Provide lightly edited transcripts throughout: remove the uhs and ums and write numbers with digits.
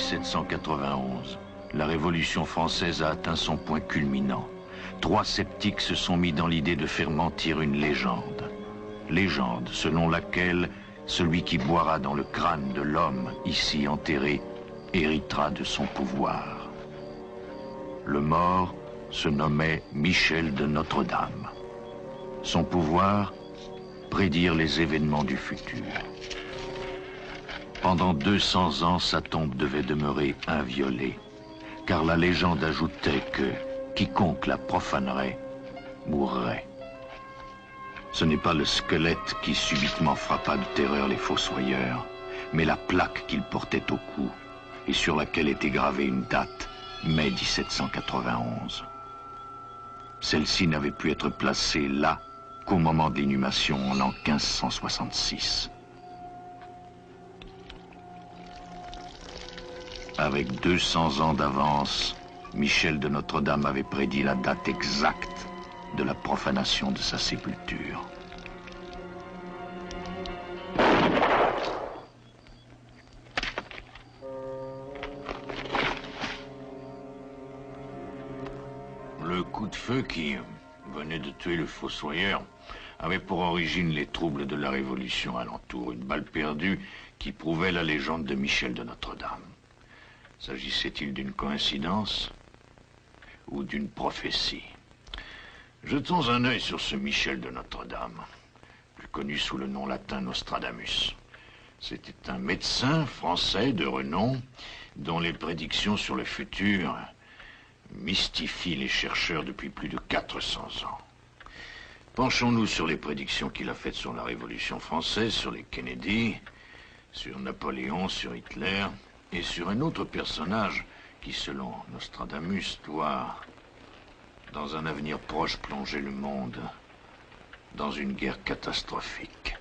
1791, la Révolution française a atteint son point culminant. 3 sceptiques se sont mis dans l'idée de faire mentir une légende. Légende selon laquelle celui qui boira dans le crâne de l'homme ici enterré héritera de son pouvoir. Le mort se nommait Michel de Notre-Dame. Son pouvoir, prédire les événements du futur. Pendant 200 ans, sa tombe devait demeurer inviolée, car la légende ajoutait que quiconque la profanerait mourrait. Ce n'est pas le squelette qui subitement frappa de terreur les fossoyeurs, mais la plaque qu'il portait au cou et sur laquelle était gravée une date, mai 1791. Celle-ci n'avait pu être placée là qu'au moment de l'inhumation en l'an 1566. Avec 200 ans d'avance, Michel de Notre-Dame avait prédit la date exacte de la profanation de sa sépulture. Le coup de feu qui venait de tuer le fossoyeur avait pour origine les troubles de la Révolution alentour. Une balle perdue qui prouvait la légende de Michel de Notre-Dame. S'agissait-il d'une coïncidence ou d'une prophétie? Jetons un œil sur ce Michel de Notre-Dame, plus connu sous le nom latin Nostradamus. C'était un médecin français de renom dont les prédictions sur le futur mystifient les chercheurs depuis plus de 400 ans. Penchons-nous sur les prédictions qu'il a faites sur la Révolution française, sur les Kennedy, sur Napoléon, sur Hitler, et sur un autre personnage qui, selon Nostradamus, doit, dans un avenir proche, plonger le monde dans une guerre catastrophique.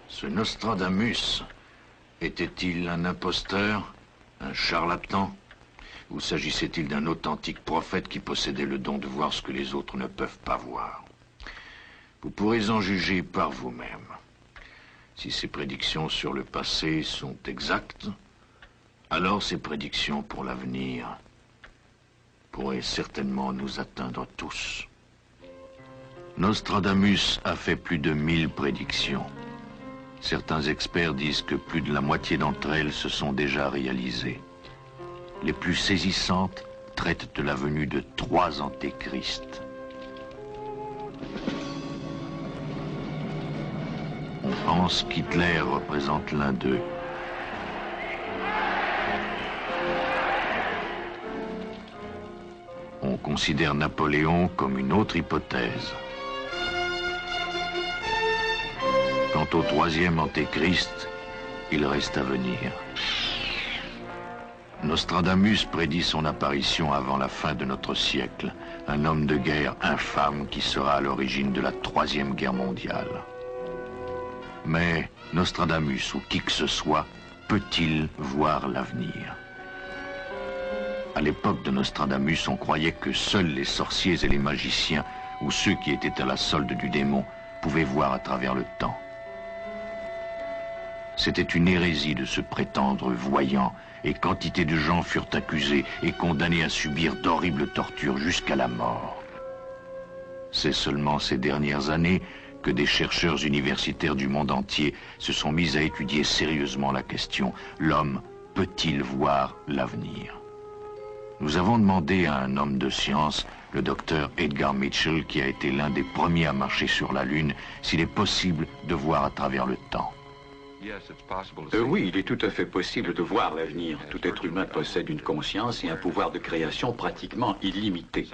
Ce Nostradamus était-il un imposteur, un charlatan, ou s'agissait-il d'un authentique prophète qui possédait le don de voir ce que les autres ne peuvent pas voir? Vous pourrez en juger par vous-même. Si ces prédictions sur le passé sont exactes, alors ces prédictions pour l'avenir pourraient certainement nous atteindre tous. Nostradamus a fait plus de 1000 prédictions. Certains experts disent que plus de la moitié d'entre elles se sont déjà réalisées. Les plus saisissantes traitent de la venue de 3 antéchrists. On pense qu'Hitler représente l'un d'eux. On considère Napoléon comme une autre hypothèse. Quant au 3e antéchrist, il reste à venir. Nostradamus prédit son apparition avant la fin de notre siècle, un homme de guerre infâme qui sera à l'origine de la 3e guerre mondiale. Mais Nostradamus ou qui que ce soit peut-il voir l'avenir? À l'époque de Nostradamus, on croyait que seuls les sorciers et les magiciens, ou ceux qui étaient à la solde du démon, pouvaient voir à travers le temps. C'était une hérésie de se prétendre voyant, et quantité de gens furent accusés et condamnés à subir d'horribles tortures jusqu'à la mort. C'est seulement ces dernières années que des chercheurs universitaires du monde entier se sont mis à étudier sérieusement la question: l'homme peut-il voir l'avenir? Nous avons demandé à un homme de science, le docteur Edgar Mitchell, qui a été l'un des premiers à marcher sur la Lune, s'il est possible de voir à travers le temps. Oui, il est tout à fait possible de voir l'avenir. Tout être humain possède une conscience et un pouvoir de création pratiquement illimité.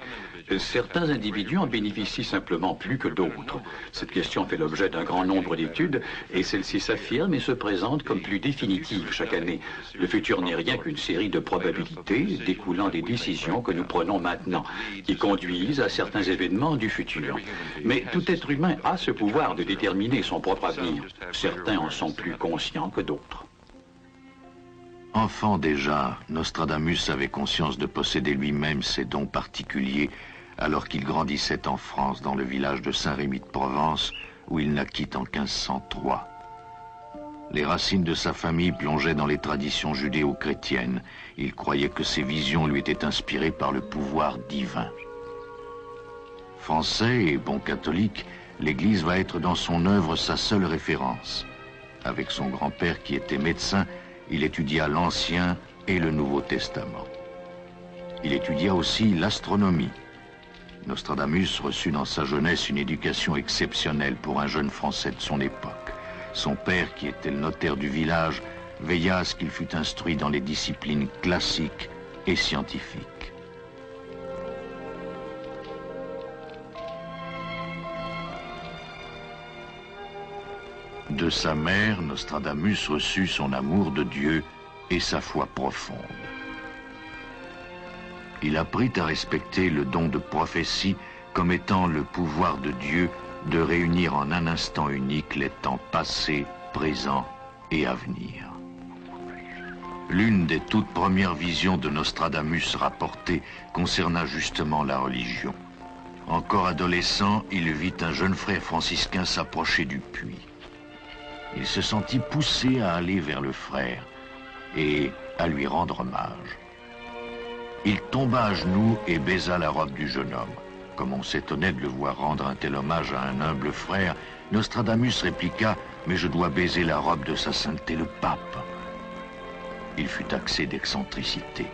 Certains individus en bénéficient simplement plus que d'autres. Cette question fait l'objet d'un grand nombre d'études et celle-ci s'affirme et se présente comme plus définitive chaque année. Le futur n'est rien qu'une série de probabilités découlant des décisions que nous prenons maintenant, qui conduisent à certains événements du futur. Mais tout être humain a ce pouvoir de déterminer son propre avenir. Certains en sont plus conscients que d'autres. Enfant déjà, Nostradamus avait conscience de posséder lui-même ses dons particuliers alors qu'il grandissait en France dans le village de Saint-Rémy de Provence où il naquit en 1503. Les racines de sa famille plongeaient dans les traditions judéo-chrétiennes. Il croyait que ses visions lui étaient inspirées par le pouvoir divin. Français et bon catholique, l'Église va être dans son œuvre sa seule référence. Avec son grand-père qui était médecin, il étudia l'Ancien et le Nouveau Testament. Il étudia aussi l'astronomie. Nostradamus reçut dans sa jeunesse une éducation exceptionnelle pour un jeune Français de son époque. Son père, qui était le notaire du village, veilla à ce qu'il fût instruit dans les disciplines classiques et scientifiques. De sa mère, Nostradamus reçut son amour de Dieu et sa foi profonde. Il apprit à respecter le don de prophétie comme étant le pouvoir de Dieu de réunir en un instant unique les temps passés, présents et à venir. L'une des toutes premières visions de Nostradamus rapportées concerna justement la religion. Encore adolescent, il vit un jeune frère franciscain s'approcher du puits. Il se sentit poussé à aller vers le frère et à lui rendre hommage. Il tomba à genoux et baisa la robe du jeune homme. Comme on s'étonnait de le voir rendre un tel hommage à un humble frère, Nostradamus répliqua « Mais je dois baiser la robe de sa sainteté le pape ». Il fut taxé d'excentricité.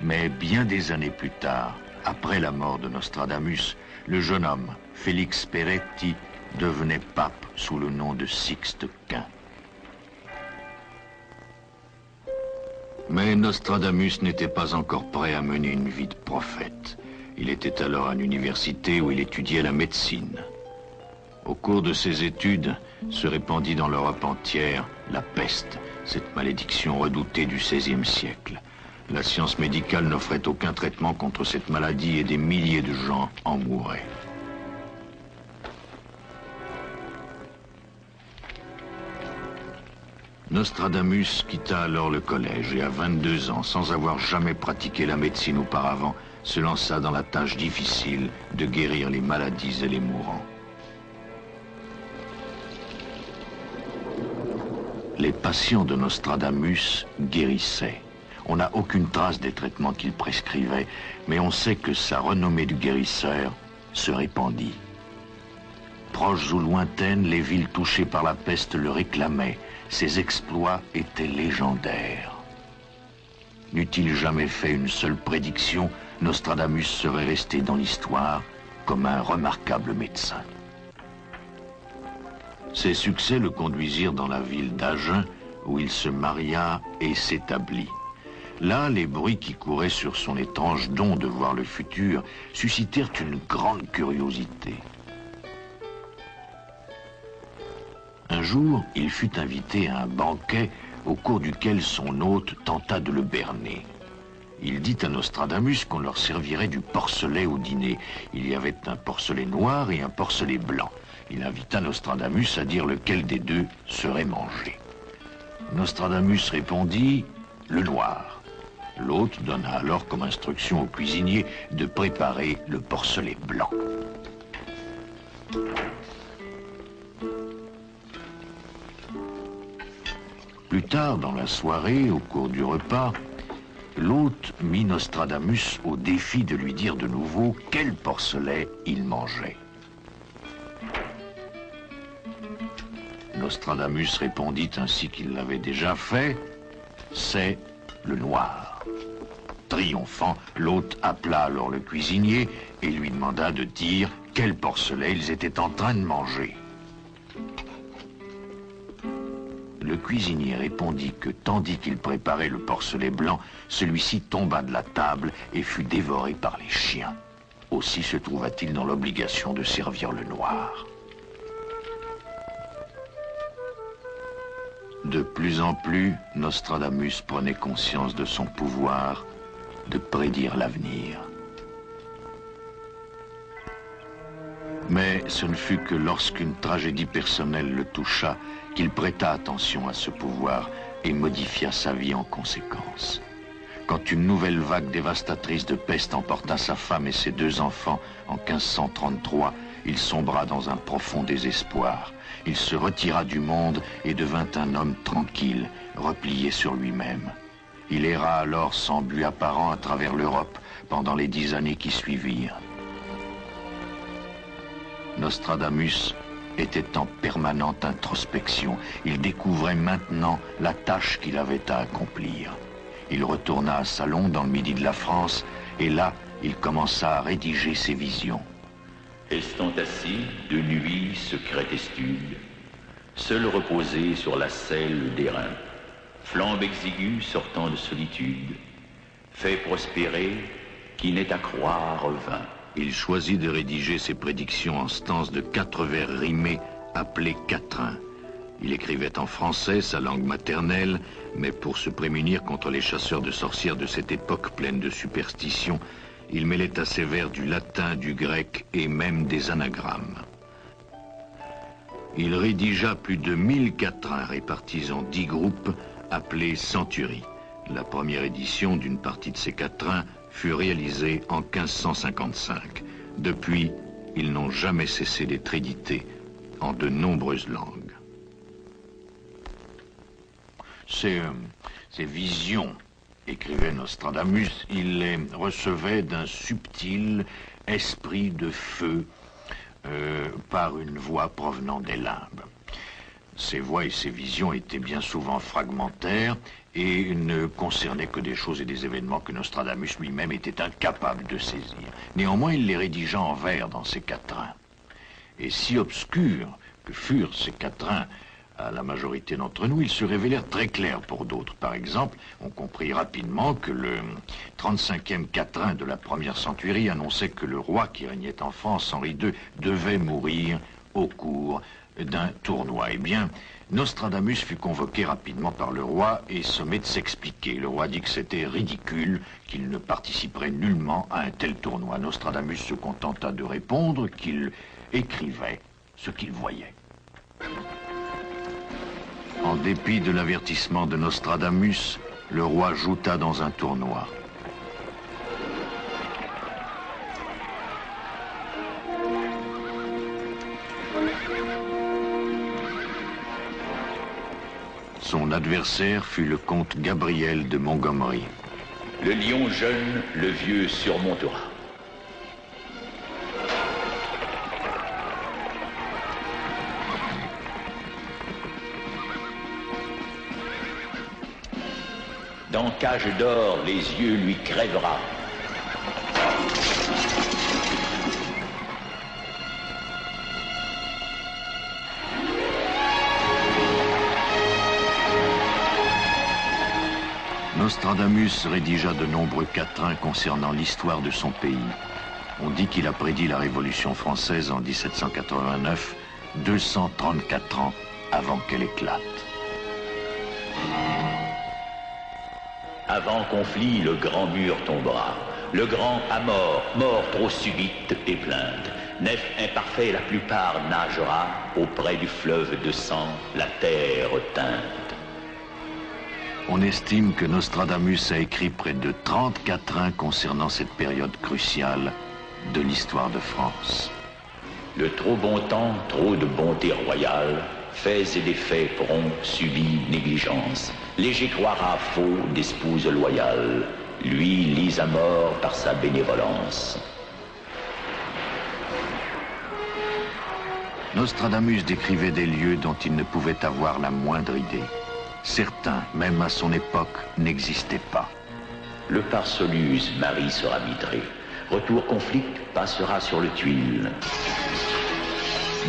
Mais bien des années plus tard, après la mort de Nostradamus, le jeune homme, Félix Peretti, devenait pape sous le nom de Sixte Quint. Mais Nostradamus n'était pas encore prêt à mener une vie de prophète. Il était alors à l'université où il étudiait la médecine. Au cours de ses études, se répandit dans l'Europe entière la peste, cette malédiction redoutée du XVIe siècle. La science médicale n'offrait aucun traitement contre cette maladie et des milliers de gens en mouraient. Nostradamus quitta alors le collège et à 22 ans, sans avoir jamais pratiqué la médecine auparavant, se lança dans la tâche difficile de guérir les maladies et les mourants. Les patients de Nostradamus guérissaient. On n'a aucune trace des traitements qu'il prescrivait, mais on sait que sa renommée de guérisseur se répandit. Proches ou lointaines, les villes touchées par la peste le réclamaient. Ses exploits étaient légendaires. N'eût-il jamais fait une seule prédiction, Nostradamus serait resté dans l'histoire comme un remarquable médecin. Ses succès le conduisirent dans la ville d'Agen, où il se maria et s'établit. Là, les bruits qui couraient sur son étrange don de voir le futur suscitèrent une grande curiosité. Un jour, il fut invité à un banquet au cours duquel son hôte tenta de le berner. Il dit à Nostradamus qu'on leur servirait du porcelet au dîner. Il y avait un porcelet noir et un porcelet blanc. Il invita Nostradamus à dire lequel des deux serait mangé. Nostradamus répondit « le noir ». L'hôte donna alors comme instruction au cuisinier de préparer le porcelet blanc. Plus tard dans la soirée, au cours du repas, l'hôte mit Nostradamus au défi de lui dire de nouveau quel porcelet il mangeait. Nostradamus répondit ainsi qu'il l'avait déjà fait, « c'est le noir ». Triomphant, l'hôte appela alors le cuisinier et lui demanda de dire quel porcelet ils étaient en train de manger. Le cuisinier répondit que tandis qu'il préparait le porcelet blanc, celui-ci tomba de la table et fut dévoré par les chiens. Aussi se trouva-t-il dans l'obligation de servir le noir. De plus en plus, Nostradamus prenait conscience de son pouvoir de prédire l'avenir. Mais ce ne fut que lorsqu'une tragédie personnelle le toucha qu'il prêta attention à ce pouvoir et modifia sa vie en conséquence. Quand une nouvelle vague dévastatrice de peste emporta sa femme et ses 2 enfants en 1533, il sombra dans un profond désespoir. Il se retira du monde et devint un homme tranquille, replié sur lui-même. Il erra alors sans but apparent à travers l'Europe pendant les 10 années qui suivirent. Nostradamus était en permanente introspection. Il découvrait maintenant la tâche qu'il avait à accomplir. Il retourna à Salon dans le midi de la France et là, il commença à rédiger ses visions. Estant assis, de nuit, secrète et stude, seul reposé sur la selle des reins, flambe exiguë sortant de solitude, fait prospérer qui n'est à croire vain. Il choisit de rédiger ses prédictions en stances de 4 vers rimés appelés quatrains. Il écrivait en français, sa langue maternelle, mais pour se prémunir contre les chasseurs de sorcières de cette époque pleine de superstitions, il mêlait à ses vers du latin, du grec et même des anagrammes. Il rédigea plus de 1000 quatrains répartis en 10 groupes appelés centuries. La première édition d'une partie de ces quatrains fut réalisée en 1555. Depuis, ils n'ont jamais cessé d'être édités en de nombreuses langues. Ces visions, écrivait Nostradamus, il les recevait d'un subtil esprit de feu par une voix provenant des limbes. Ces voix et ces visions étaient bien souvent fragmentaires et ne concernaient que des choses et des événements que Nostradamus lui-même était incapable de saisir. Néanmoins, il les rédigea en vers dans ces quatrains. Et si obscurs que furent ces quatrains à la majorité d'entre nous, ils se révélèrent très clairs pour d'autres. Par exemple, on comprit rapidement que le 35e quatrain de la première centurie annonçait que le roi qui régnait en France, Henri II, devait mourir au cours d'un tournoi. Eh bien, Nostradamus fut convoqué rapidement par le roi et sommé de s'expliquer. Le roi dit que c'était ridicule, qu'il ne participerait nullement à un tel tournoi. Nostradamus se contenta de répondre qu'il écrivait ce qu'il voyait. En dépit de l'avertissement de Nostradamus, le roi jouta dans un tournoi. Son adversaire fut le comte Gabriel de Montgomery. Le lion jeune, le vieux surmontera. Dans cage d'or, les yeux lui crèvera. Nostradamus rédigea de nombreux quatrains concernant l'histoire de son pays. On dit qu'il a prédit la Révolution française en 1789, 234 ans avant qu'elle éclate. Avant conflit, le grand mur tombera. Le grand à mort, mort trop subite et plainte. Nef imparfait, la plupart nagera. Auprès du fleuve de sang, la terre teinte. On estime que Nostradamus a écrit près de 30 quatrains concernant cette période cruciale de l'histoire de France. Le trop bon temps, trop de bonté royale, faits et défaits prompt, subis, négligence. Léger croira faux d'espouse loyale, lui lise à mort par sa bénévolence. Nostradamus décrivait des lieux dont il ne pouvait avoir la moindre idée. Certains, même à son époque, n'existaient pas. Le Parsoluse, Marie sera mitré. Retour conflit passera sur le tuile.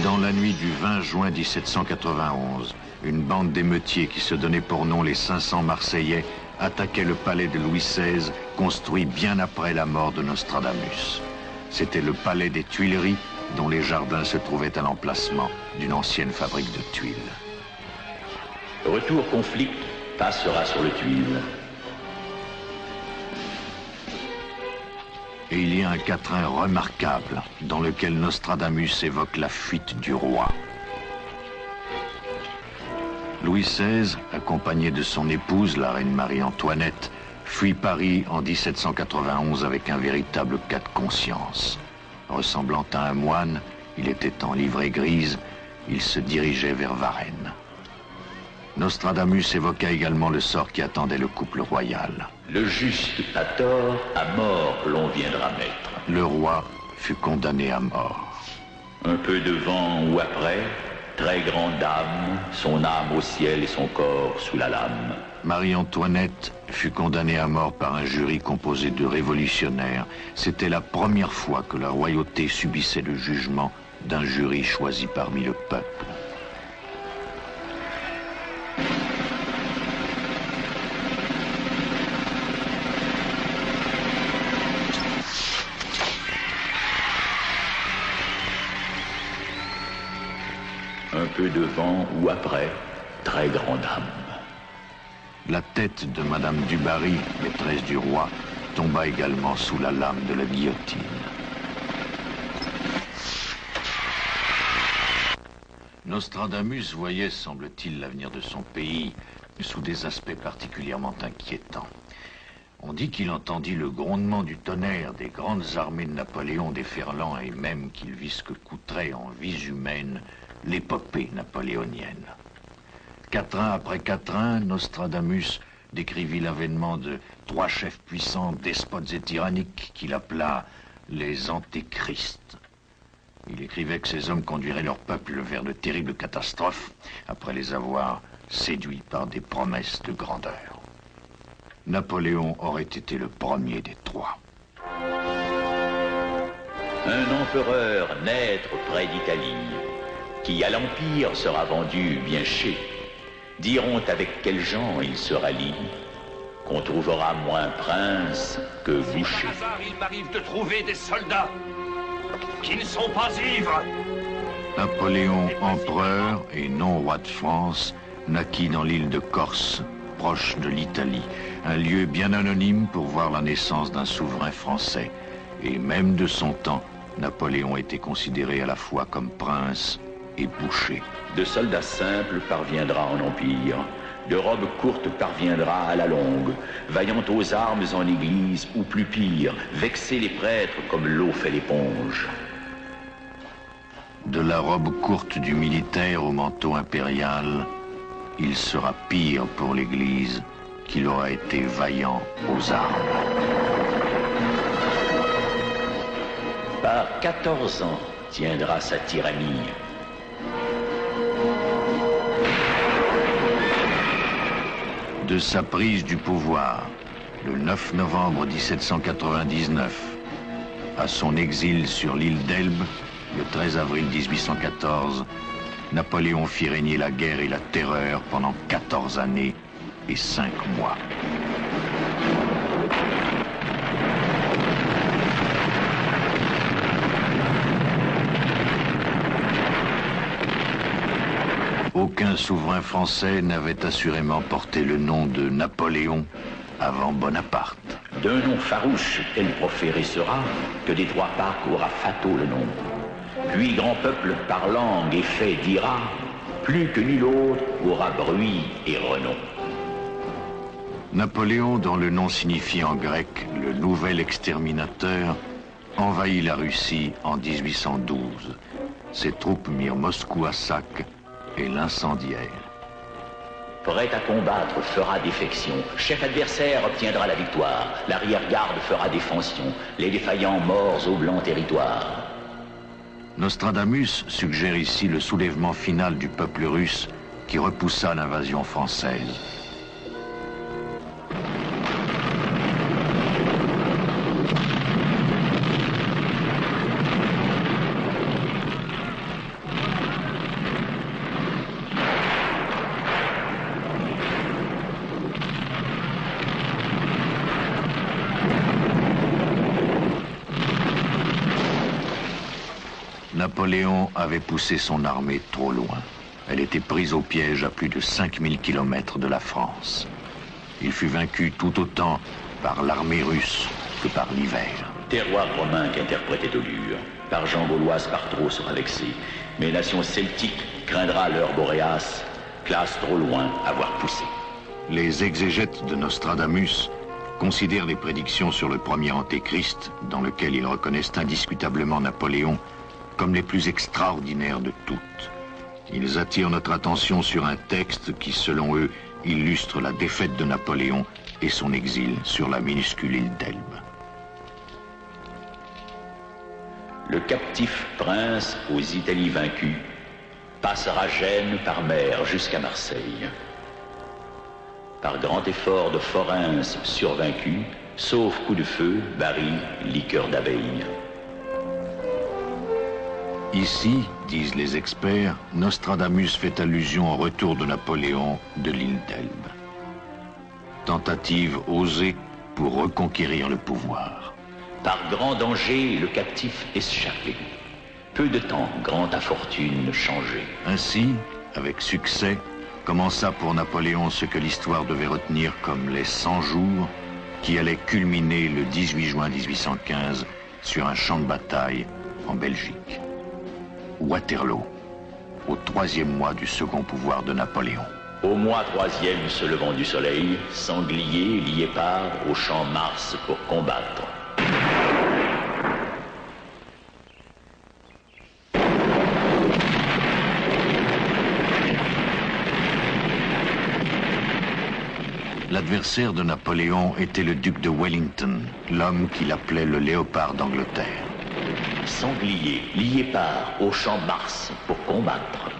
Dans la nuit du 20 juin 1791, une bande d'émeutiers qui se donnait pour nom les 500 Marseillais attaquait le palais de Louis XVI, construit bien après la mort de Nostradamus. C'était le palais des Tuileries, dont les jardins se trouvaient à l'emplacement d'une ancienne fabrique de tuiles. Retour conflit passera sur le tuile. Et il y a un quatrain remarquable dans lequel Nostradamus évoque la fuite du roi. Louis XVI, accompagné de son épouse, la reine Marie-Antoinette, fuit Paris en 1791 avec un véritable cas de conscience. Ressemblant à un moine, Il était en livrée grise, il se dirigeait vers Varennes. Nostradamus évoqua également le sort qui attendait le couple royal. Le juste a tort, à mort l'on viendra mettre. Le roi fut condamné à mort. Un peu devant ou après, très grande dame, son âme au ciel et son corps sous la lame. Marie-Antoinette fut condamnée à mort par un jury composé de révolutionnaires. C'était la première fois que la royauté subissait le jugement d'un jury choisi parmi le peuple. Un peu devant ou après, très grande âme. La tête de Madame du Barry, maîtresse du roi, tomba également sous la lame de la guillotine. Nostradamus voyait, semble-t-il, l'avenir de son pays sous des aspects particulièrement inquiétants. On dit qu'il entendit le grondement du tonnerre des grandes armées de Napoléon déferlant et même qu'il vit ce que coûterait en vies humaines l'épopée napoléonienne. Quatrain après quatrain, Nostradamus décrivit l'avènement de 3 chefs puissants, despotes et tyranniques qu'il appela les antéchrists. Il écrivait que ces hommes conduiraient leur peuple vers de terribles catastrophes après les avoir séduits par des promesses de grandeur. Napoléon aurait été le premier des 3. Un empereur naître près d'Italie, qui à l'Empire sera vendu bien cher. Diront avec quels gens il se rallie, qu'on trouvera moins prince que boucher. Par hasard, il m'arrive de trouver des soldats qui ne sont pas ivres. Napoléon, empereur et non roi de France, naquit dans l'île de Corse, proche de l'Italie, un lieu bien anonyme pour voir la naissance d'un souverain français. Et même de son temps, Napoléon était considéré à la fois comme prince et boucher. De soldat simple parviendra en empire, de robe courte parviendra à la longue, vaillant aux armes en église ou plus pire, vexer les prêtres comme l'eau fait l'éponge. De la robe courte du militaire au manteau impérial, il sera pire pour l'Église qu'il aura été vaillant aux armes. Par 14 ans tiendra sa tyrannie. De sa prise du pouvoir, le 9 novembre 1799, à son exil sur l'île d'Elbe, le 13 avril 1814, Napoléon fit régner la guerre et la terreur pendant 14 années et 5 mois. Aucun souverain français n'avait assurément porté le nom de Napoléon avant Bonaparte. D'un nom farouche tel proféré sera, que des 3 parcs aura fataux le nom. Puis grand peuple par langue et fait dira, plus que nul autre aura bruit et renom. Napoléon, dont le nom signifie en grec le nouvel exterminateur, envahit la Russie en 1812. Ses troupes mirent Moscou à sac et l'incendiaire. Prêt à combattre fera défection, chef adversaire obtiendra la victoire, l'arrière-garde fera défension, les défaillants morts au blanc territoire. Nostradamus suggère ici le soulèvement final du peuple russe qui repoussa l'invasion française. Napoléon avait poussé son armée trop loin. Elle était prise au piège à plus de 5000 km de la France. Il fut vaincu tout autant par l'armée russe que par l'hiver. Terroir romain qu'interprétait Aulure, par Jean Gauloise par trop sera vexé, mais nation celtique craindra l'heure boréas, classe trop loin avoir poussé. Les exégètes de Nostradamus considèrent les prédictions sur le premier antéchrist, dans lequel ils reconnaissent indiscutablement Napoléon, comme les plus extraordinaires de toutes. Ils attirent notre attention sur un texte qui, selon eux, illustre la défaite de Napoléon et son exil sur la minuscule île d'Elbe. Le captif prince aux Italies vaincues passera Gênes par mer jusqu'à Marseille. Par grand effort de Forense survaincu, sauf coup de feu, baril, liqueur d'abeille. Ici, disent les experts, Nostradamus fait allusion au retour de Napoléon de l'île d'Elbe. Tentative osée pour reconquérir le pouvoir. Par grand danger, le captif échappé. Peu de temps, grande infortune changée. Ainsi, avec succès, commença pour Napoléon ce que l'histoire devait retenir comme les 100 jours qui allaient culminer le 18 juin 1815 sur un champ de bataille en Belgique. Waterloo, au 3e mois du second pouvoir de Napoléon. Au mois 3e, se levant du soleil, sanglier lié par au champ Mars pour combattre. L'adversaire de Napoléon était le duc de Wellington, l'homme qu'il appelait le léopard d'Angleterre. Sanglier lié par au champ Mars pour combattre.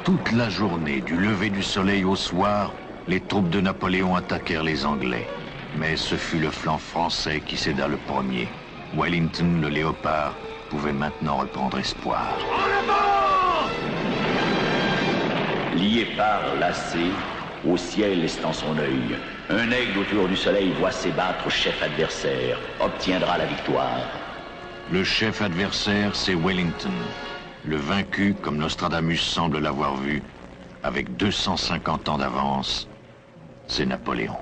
Toute la journée, du lever du soleil au soir, les troupes de Napoléon attaquèrent les Anglais. Mais ce fut le flanc français qui céda le premier. Wellington, le léopard, pouvait maintenant reprendre espoir. Lié par lacé, au ciel estant son œil, un aigle autour du soleil voit s'ébattre chef adversaire, obtiendra la victoire. Le chef adversaire, c'est Wellington. Le vaincu, comme Nostradamus semble l'avoir vu, avec 250 ans d'avance, c'est Napoléon.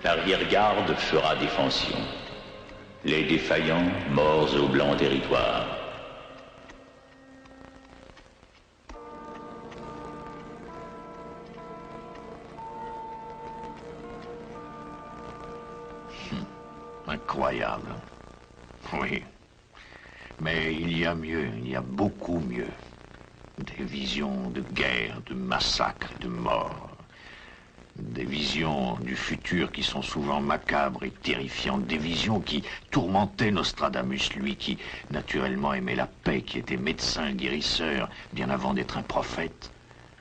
L'arrière-garde fera défension. Les défaillants, morts au blanc territoire. Incroyable. Oui. Mais il y a mieux, il y a beaucoup mieux. Des visions de guerre, de massacres, de morts. Des visions du futur qui sont souvent macabres et terrifiantes. Des visions qui tourmentaient Nostradamus, lui qui, naturellement, aimait la paix, qui était médecin, guérisseur, bien avant d'être un prophète.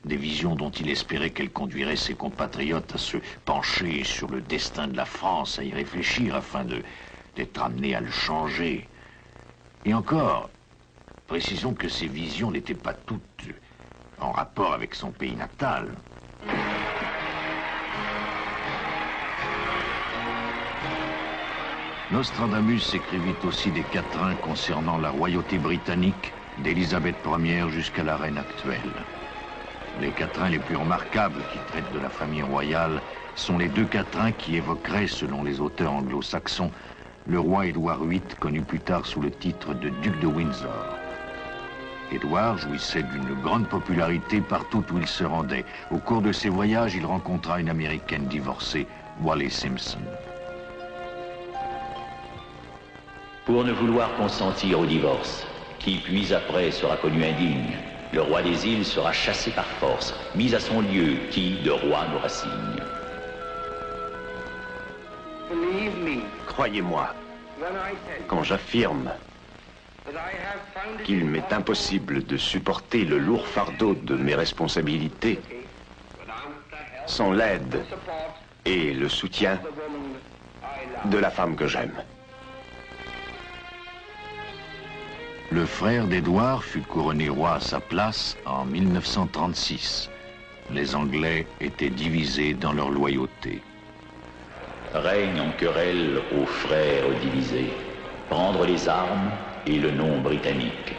Des visions dont il espérait qu'elles conduiraient ses compatriotes à se pencher sur le destin de la France, à y réfléchir afin d'être amenés à le changer. Et encore, précisons que ces visions n'étaient pas toutes en rapport avec son pays natal. Nostradamus écrivit aussi des quatrains concernant la royauté britannique, d'Élisabeth Ier jusqu'à la reine actuelle. Les quatrains les plus remarquables qui traitent de la famille royale sont les deux quatrains qui évoqueraient, selon les auteurs anglo-saxons, le roi Édouard VIII, connu plus tard sous le titre de duc de Windsor. Édouard jouissait d'une grande popularité partout où il se rendait. Au cours de ses voyages, il rencontra une Américaine divorcée, Wallis Simpson. Pour ne vouloir consentir au divorce, qui puis après sera connu indigne, le roi des îles sera chassé par force, mis à son lieu, qui de roi n'aura signe. Croyez-moi, quand j'affirme qu'il m'est impossible de supporter le lourd fardeau de mes responsabilités sans l'aide et le soutien de la femme que j'aime. Le frère d'Édouard fut couronné roi à sa place en 1936. Les Anglais étaient divisés dans leur loyauté. Règne en querelle aux frères divisés, prendre les armes et le nom britannique.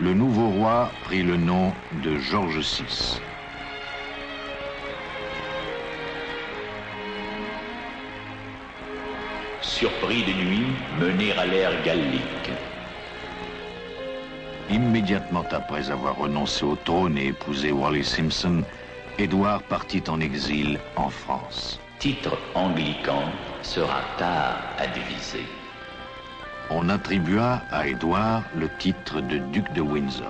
Le nouveau roi prit le nom de George VI. Surpris de nuit, mené à l'ère gallique. Immédiatement après avoir renoncé au trône et épousé Wallis Simpson, Édouard partit en exil en France. Titre anglican sera tard à diviser. On attribua à Édouard le titre de duc de Windsor.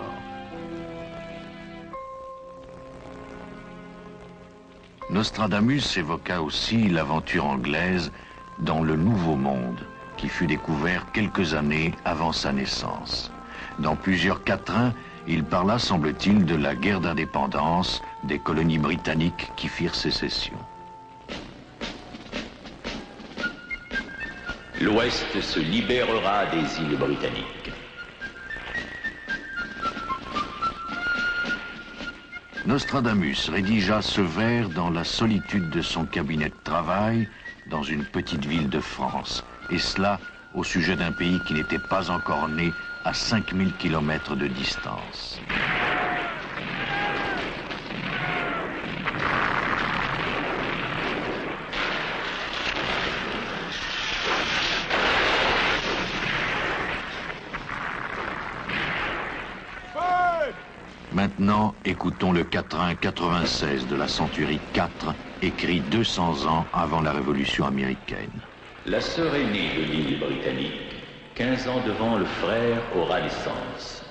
Nostradamus évoqua aussi l'aventure anglaise dans le Nouveau Monde, qui fut découvert quelques années avant sa naissance. Dans plusieurs quatrains, il parla, semble-t-il, de la guerre d'indépendance des colonies britanniques qui firent sécession. L'Ouest se libérera des îles britanniques. Nostradamus rédigea ce vers dans la solitude de son cabinet de travail dans une petite ville de France, et cela au sujet d'un pays qui n'était pas encore né à 5000 km de distance. Maintenant, écoutons le quatrain 96 de la Centurie 4, écrit 200 ans avant la Révolution américaine. La sœur aînée de l'île britannique, 15 ans devant le frère, aura naissance.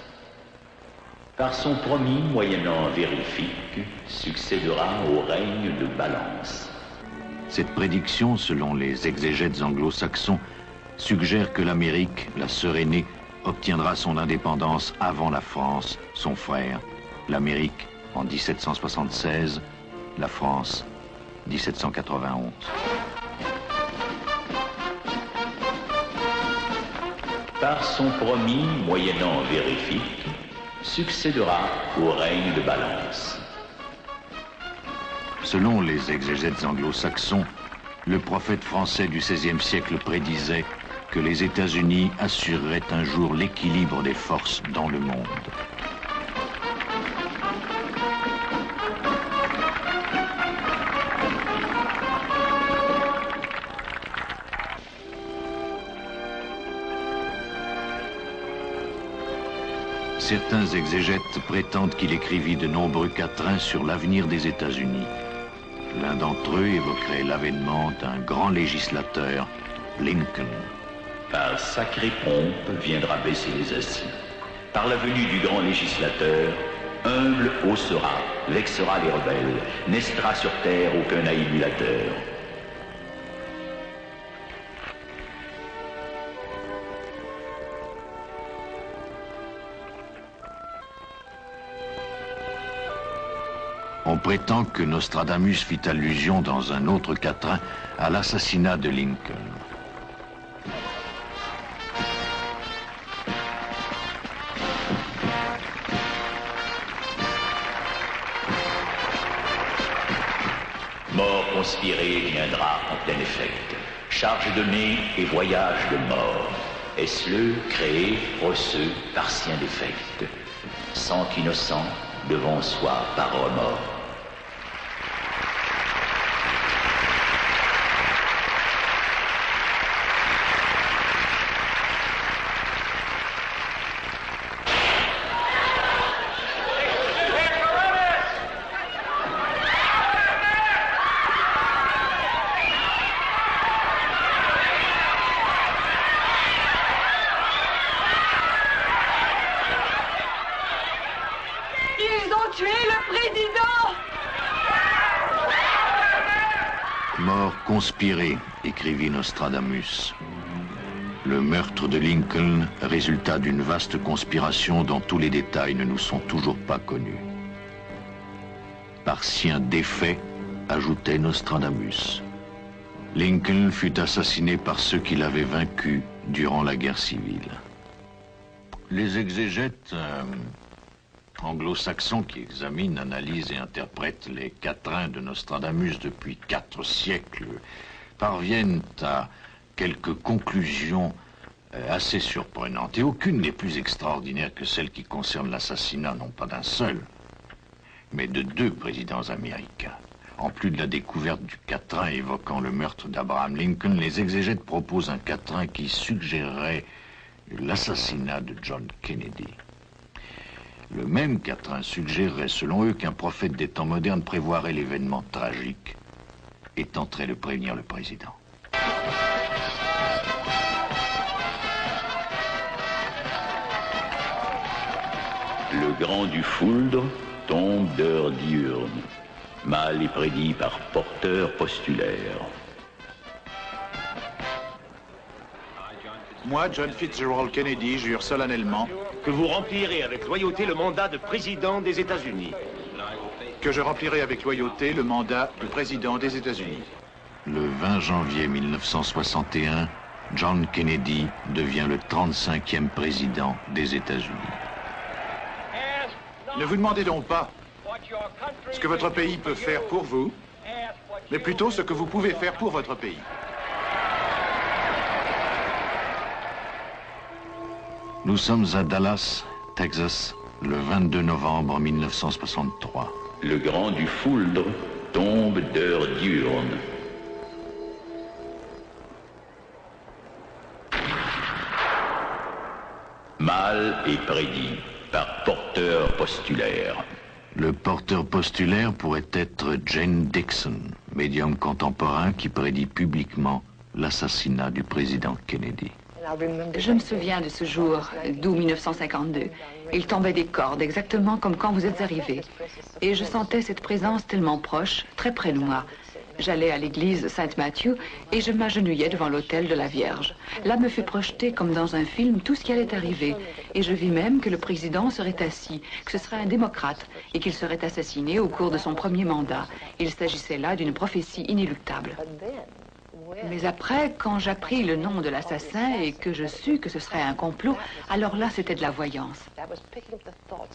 Par son promis, moyennant vérifique, succédera au règne de Balance. Cette prédiction, selon les exégètes anglo-saxons, suggère que l'Amérique, la sœur aînée, obtiendra son indépendance avant la France, son frère, l'Amérique en 1776, la France 1791. Par son promis, moyennant vérifique, succédera au règne de Balance. Selon les exégètes anglo-saxons, le prophète français du XVIe siècle prédisait que les États-Unis assureraient un jour l'équilibre des forces dans le monde. Certains exégètes prétendent qu'il écrivit de nombreux quatrains sur l'avenir des États-Unis. L'un d'entre eux évoquerait l'avènement d'un grand législateur, Lincoln. Par sacrée pompe viendra baisser les aciers. Par la venue du grand législateur, humble haussera, vexera les rebelles, naîtra sur terre aucun émulateur. On prétend que Nostradamus fit allusion dans un autre quatrain à l'assassinat de Lincoln. Mort conspirée viendra en plein effet. Charge donnée et voyage de mort. Est-ce le créé, rosseux, par sien défect, sans qu'innocent devant soi par remords. Ils ont tué le président! Mort conspirée, écrivit Nostradamus. Le meurtre de Lincoln, résultat d'une vaste conspiration dont tous les détails ne nous sont toujours pas connus. Par sien défait, ajoutait Nostradamus. Lincoln fut assassiné par ceux qui l'avaient vaincu durant la guerre civile. Les exégètes anglo-saxons qui examinent, analysent et interprètent les quatrains de Nostradamus depuis 4 siècles parviennent à quelques conclusions assez surprenantes. Et aucune n'est plus extraordinaire que celle qui concerne l'assassinat, non pas d'un seul, mais de 2 présidents américains. En plus de la découverte du quatrain évoquant le meurtre d'Abraham Lincoln, les exégètes proposent un quatrain qui suggérerait l'assassinat de John Kennedy. Le même quatrain suggérerait, selon eux, qu'un prophète des temps modernes prévoirait l'événement tragique et tenterait de prévenir le président. Le grand du Fouldre tombe d'heure diurne. Mal est prédit par porteur postulaire. Moi, John Fitzgerald Kennedy, jure solennellement que vous remplirez avec loyauté le mandat de président des États-Unis. Que je remplirai avec loyauté le mandat de président des États-Unis. Le 20 janvier 1961, John Kennedy devient le 35e président des États-Unis. Ne vous demandez donc pas ce que votre pays peut faire pour vous, mais plutôt ce que vous pouvez faire pour votre pays. Nous sommes à Dallas, Texas, le 22 novembre 1963. Le grand du Fouldre tombe d'heure diurne. Mal est prédit par porteur postulaire. Le porteur postulaire pourrait être Jane Dixon, médium contemporain qui prédit publiquement l'assassinat du président Kennedy. Je me souviens de ce jour, d'août 1952. Il tombait des cordes, exactement comme quand vous êtes arrivé. Et je sentais cette présence tellement proche, très près de moi. J'allais à l'église Saint-Mathieu et je m'agenouillais devant l'autel de la Vierge. Là me fut projeté, comme dans un film, tout ce qui allait arriver. Et je vis même que le président serait assis, que ce serait un démocrate et qu'il serait assassiné au cours de son premier mandat. Il s'agissait là d'une prophétie inéluctable. Mais après, quand j'appris le nom de l'assassin et que je sus que ce serait un complot, alors là, c'était de la voyance.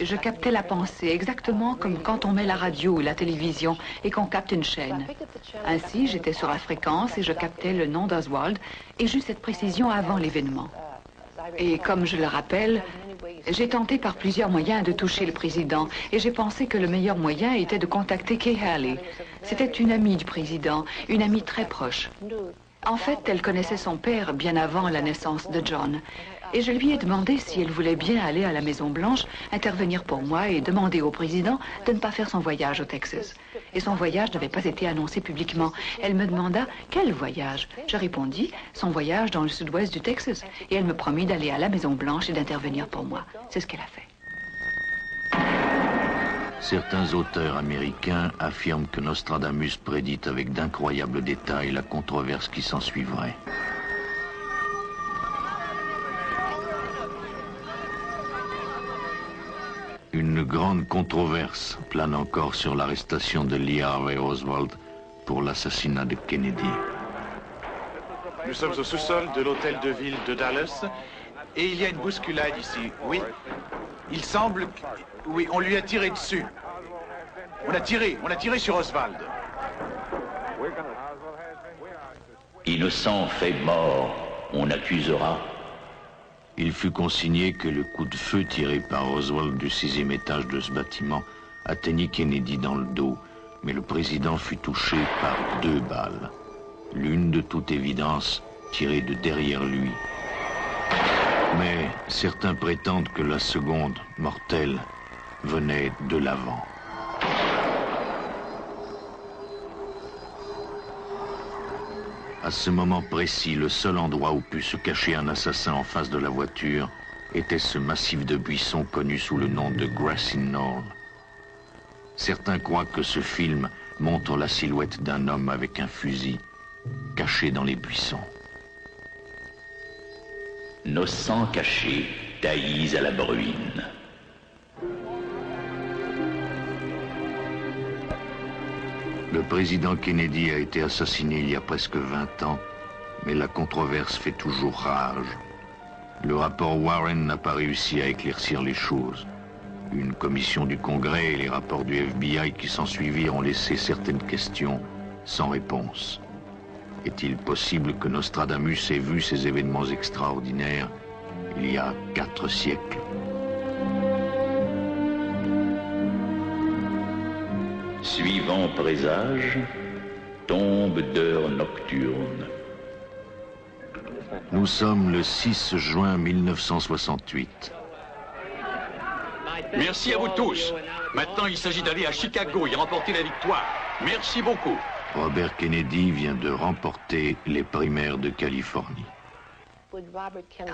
Je captais la pensée, exactement comme quand on met la radio ou la télévision et qu'on capte une chaîne. Ainsi, j'étais sur la fréquence et je captais le nom d'Oswald et j'eus cette précision avant l'événement. Et comme je le rappelle, j'ai tenté par plusieurs moyens de toucher le président et j'ai pensé que le meilleur moyen était de contacter Kay Haley. C'était une amie du président, une amie très proche. En fait, elle connaissait son père bien avant la naissance de John. Et je lui ai demandé si elle voulait bien aller à la Maison-Blanche, intervenir pour moi et demander au président de ne pas faire son voyage au Texas. Et son voyage n'avait pas été annoncé publiquement. Elle me demanda quel voyage. Je répondis son voyage dans le sud-ouest du Texas. Et elle me promit d'aller à la Maison-Blanche et d'intervenir pour moi. C'est ce qu'elle a fait. Certains auteurs américains affirment que Nostradamus prédit avec d'incroyables détails la controverse qui s'ensuivrait. Une grande controverse plane encore sur l'arrestation de Lee Harvey Oswald pour l'assassinat de Kennedy. Nous sommes au sous-sol de l'hôtel de ville de Dallas et il y a une bousculade ici. Oui, il semble... Oui, on lui a tiré dessus. On a tiré sur Oswald. Innocent fait mort, on accusera. Il fut consigné que le coup de feu tiré par Oswald du 6e étage de ce bâtiment atteignit Kennedy dans le dos, mais le président fut touché par 2 balles. L'une, de toute évidence, tirée de derrière lui. Mais certains prétendent que la seconde, mortelle, venait de l'avant. À ce moment précis, le seul endroit où put se cacher un assassin en face de la voiture était ce massif de buissons connu sous le nom de Grassy Knoll. Certains croient que ce film montre la silhouette d'un homme avec un fusil, caché dans les buissons. Nos sangs cachés taillis à la bruine. Le président Kennedy a été assassiné il y a presque 20 ans, mais la controverse fait toujours rage. Le rapport Warren n'a pas réussi à éclaircir les choses. Une commission du Congrès et les rapports du FBI qui s'ensuivirent ont laissé certaines questions sans réponse. Est-il possible que Nostradamus ait vu ces événements extraordinaires il y a 4 siècles? Suivant présage, tombe d'heure nocturne. Nous sommes le 6 juin 1968. Merci à vous tous. Maintenant, il s'agit d'aller à Chicago et remporter la victoire. Merci beaucoup. Robert Kennedy vient de remporter les primaires de Californie.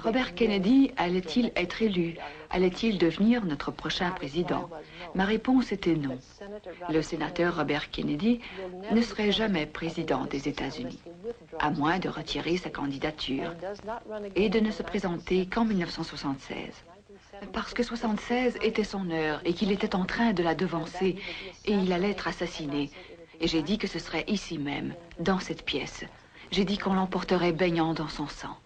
Robert Kennedy allait-il être élu? Allait-il devenir notre prochain président? Ma réponse était non. Le sénateur Robert Kennedy ne serait jamais président des États-Unis, à moins de retirer sa candidature et de ne se présenter qu'en 1976. Parce que 76 était son heure et qu'il était en train de la devancer et il allait être assassiné. Et j'ai dit que ce serait ici même, dans cette pièce. J'ai dit qu'on l'emporterait baignant dans son sang.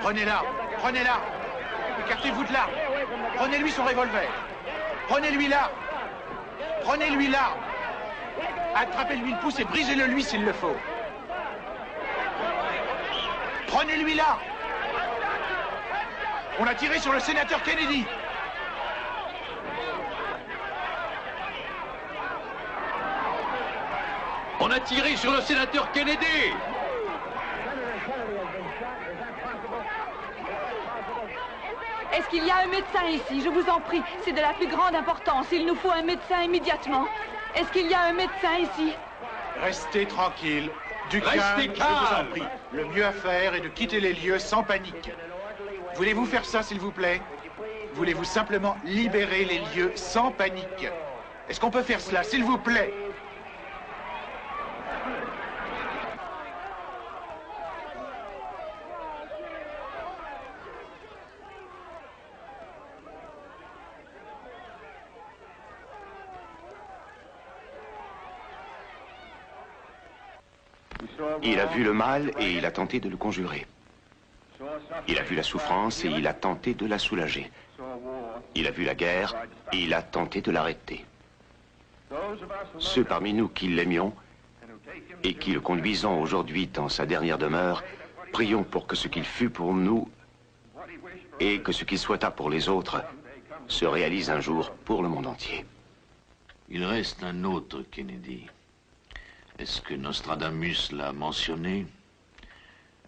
Prenez-la, prenez-la. Écartez-vous de là. Prenez-lui son revolver. Prenez-lui là. Prenez-lui là. Attrapez-lui le pouce et brisez-le lui s'il le faut. Prenez-lui là. On a tiré sur le sénateur Kennedy. On a tiré sur le sénateur Kennedy. Est-ce qu'il y a un médecin ici? Je vous en prie, c'est de la plus grande importance. Il nous faut un médecin immédiatement. Est-ce qu'il y a un médecin ici? Restez tranquille. Du calme, je vous en prie. Le mieux à faire est de quitter les lieux sans panique. Voulez-vous faire ça, s'il vous plaît? Voulez-vous simplement libérer les lieux sans panique? Est-ce qu'on peut faire cela, s'il vous plaît? Il a vu le mal et il a tenté de le conjurer. Il a vu la souffrance et il a tenté de la soulager. Il a vu la guerre et il a tenté de l'arrêter. Ceux parmi nous qui l'aimions et qui le conduisons aujourd'hui dans sa dernière demeure, prions pour que ce qu'il fut pour nous et que ce qu'il souhaita pour les autres se réalise un jour pour le monde entier. Il reste un autre Kennedy. Est-ce que Nostradamus l'a mentionné?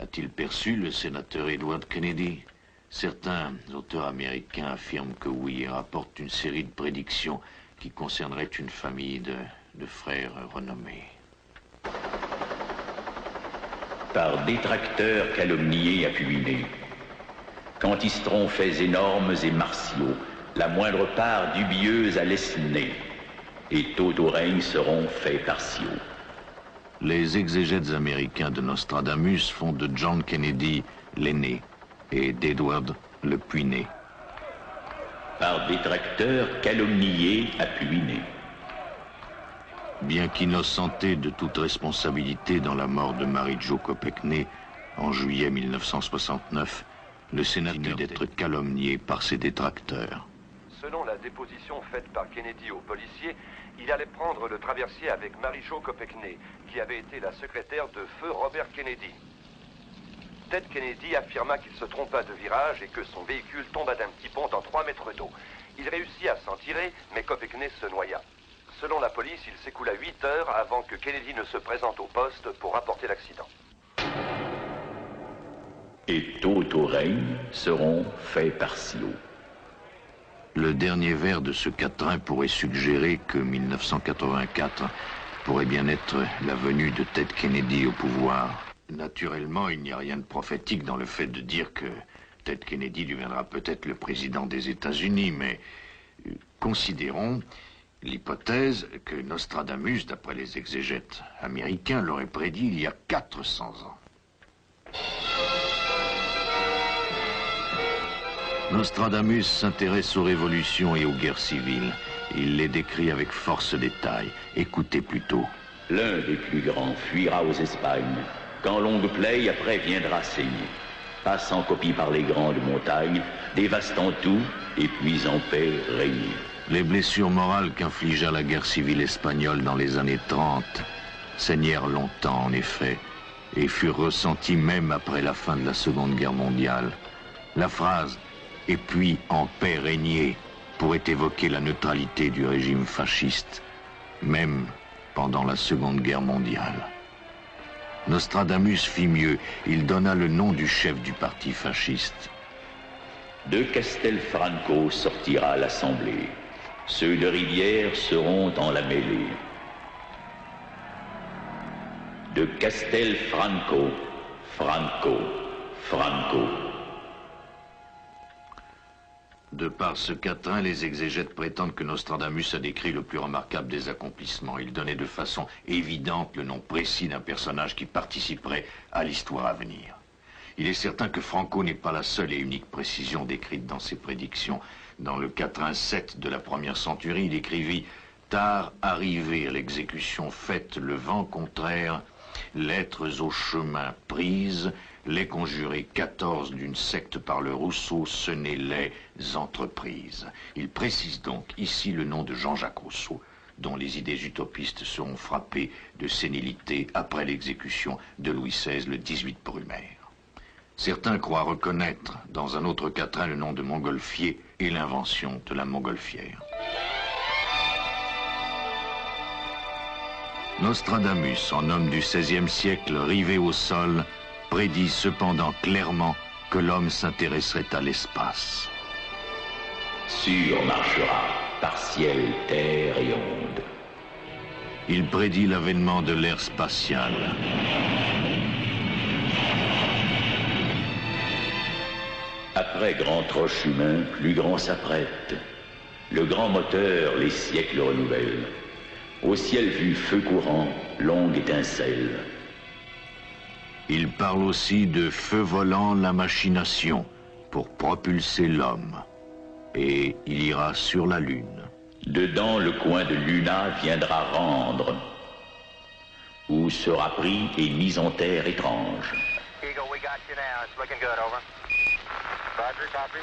A-t-il perçu le sénateur Edward Kennedy? Certains auteurs américains affirment que oui et rapportent une série de prédictions qui concerneraient une famille de frères renommés. Par détracteurs calomniés apuinés, cantisteront faits énormes et martiaux, la moindre part dubieuse à l'essner, et tôt au règne seront faits partiaux. Les exégètes américains de Nostradamus font de John Kennedy l'aîné et d'Edward le puiné. Par détracteurs calomniés apuinés. Bien qu'innocenté de toute responsabilité dans la mort de Mary Jo Kopechne en juillet 1969, le Sénat dit d'être calomnié par ses détracteurs. Selon la déposition faite par Kennedy aux policiers, il allait prendre le traversier avec Mary Jo Kopechne, qui avait été la secrétaire de feu Robert Kennedy. Ted Kennedy affirma qu'il se trompa de virage et que son véhicule tomba d'un petit pont en 3 mètres d'eau. Il réussit à s'en tirer, mais Kopechne se noya. Selon la police, il s'écoula 8 heures avant que Kennedy ne se présente au poste pour rapporter l'accident. Et tôt au règne seront faits partiaux. Le dernier vers de ce quatrain pourrait suggérer que 1984 pourrait bien être la venue de Ted Kennedy au pouvoir. Naturellement, il n'y a rien de prophétique dans le fait de dire que Ted Kennedy deviendra peut-être le président des États-Unis, mais considérons l'hypothèse que Nostradamus, d'après les exégètes américains, l'aurait prédit il y a 400 ans. Nostradamus s'intéresse aux révolutions et aux guerres civiles. Il les décrit avec force détail. Écoutez plutôt. L'un des plus grands fuira aux Espagnes, quand longue plaie après viendra saigner, passe en copie par les grandes montagnes, dévastant tout, et puis en paix régner. Les blessures morales qu'infligea la guerre civile espagnole dans les années 30 saignèrent longtemps, en effet, et furent ressenties même après la fin de la Seconde Guerre mondiale. La phrase « et puis en paix régner » pourrait évoquer la neutralité du régime fasciste, même pendant la Seconde Guerre mondiale. Nostradamus fit mieux, il donna le nom du chef du parti fasciste. De Castelfranco sortira l'Assemblée. Ceux de Rivière seront en la mêlée. De Castelfranco, Franco, Franco. De par ce quatrain, les exégètes prétendent que Nostradamus a décrit le plus remarquable des accomplissements. Il donnait de façon évidente le nom précis d'un personnage qui participerait à l'histoire à venir. Il est certain que Franco n'est pas la seule et unique précision décrite dans ses prédictions. Dans le quatrain 7 de la première centurie, il écrivit « Tard arrivé à l'exécution faite, le vent contraire, lettres au chemin prises, les conjurés 14 d'une secte par le Rousseau, ce n'est les entreprises. » Il précise donc ici le nom de Jean-Jacques Rousseau, dont les idées utopistes seront frappées de sénilité après l'exécution de Louis XVI le 18 Brumaire. Certains croient reconnaître dans un autre quatrain le nom de Montgolfier et l'invention de la montgolfière. Nostradamus, en homme du XVIe siècle rivé au sol, prédit cependant clairement que l'homme s'intéresserait à l'espace. Sûr marchera par ciel, terre et onde. Il prédit l'avènement de l'ère spatiale. Après grand troche humain, plus grand s'apprête. Le grand moteur, les siècles renouvelle. Au ciel vu feu courant, longue étincelle. Il parle aussi de feu volant la machination pour propulser l'homme. Et il ira sur la Lune. Dedans le coin de Luna viendra rendre, où sera pris et mis en terre étrange. Eagle, we got you now. It's looking good, over. Roger, copy.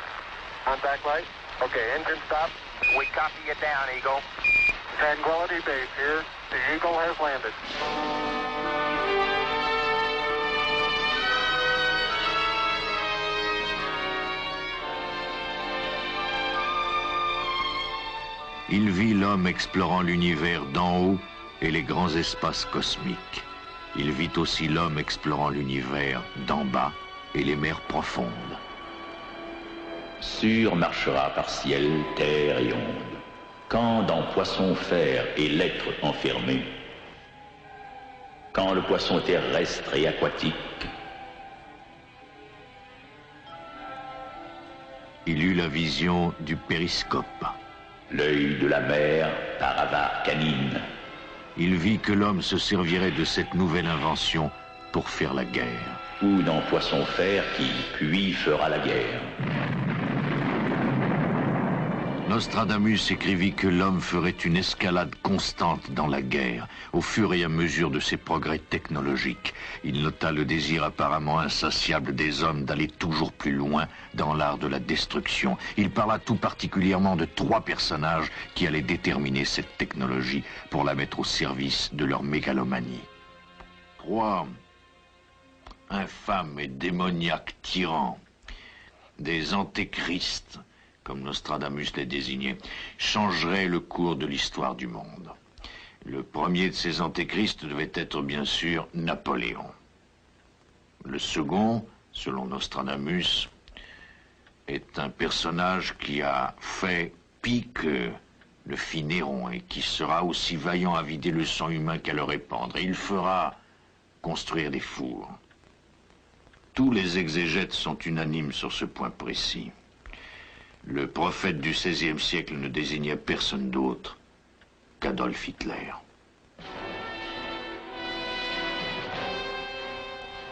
Contact light. Okay, engine stop. We copy you down, Eagle. Tranquility Base here. The Eagle has landed. Il vit l'homme explorant l'univers d'en haut et les grands espaces cosmiques. Il vit aussi l'homme explorant l'univers d'en bas et les mers profondes. Sûr marchera par ciel, terre et onde, quand dans poisson fer et lettres enfermées, quand le poisson terrestre et aquatique. Il eut la vision du périscope. L'œil de la mer par avare canine. Il vit que l'homme se servirait de cette nouvelle invention pour faire la guerre. Ou dans poisson fer qui, puis, fera la guerre. Nostradamus écrivit que l'homme ferait une escalade constante dans la guerre, au fur et à mesure de ses progrès technologiques. Il nota le désir apparemment insatiable des hommes d'aller toujours plus loin dans l'art de la destruction. Il parla tout particulièrement de 3 personnages qui allaient déterminer cette technologie pour la mettre au service de leur mégalomanie. 3 infâmes et démoniaques tyrans, des antéchrists, comme Nostradamus les désignait, changerait le cours de l'histoire du monde. Le premier de ces antéchrists devait être bien sûr Napoléon. Le second, selon Nostradamus, est un personnage qui a fait pis que le fit Néron et qui sera aussi vaillant à vider le sang humain qu'à le répandre. Et il fera construire des fours. Tous les exégètes sont unanimes sur ce point précis. Le prophète du XVIe siècle ne désignait personne d'autre qu'Adolf Hitler.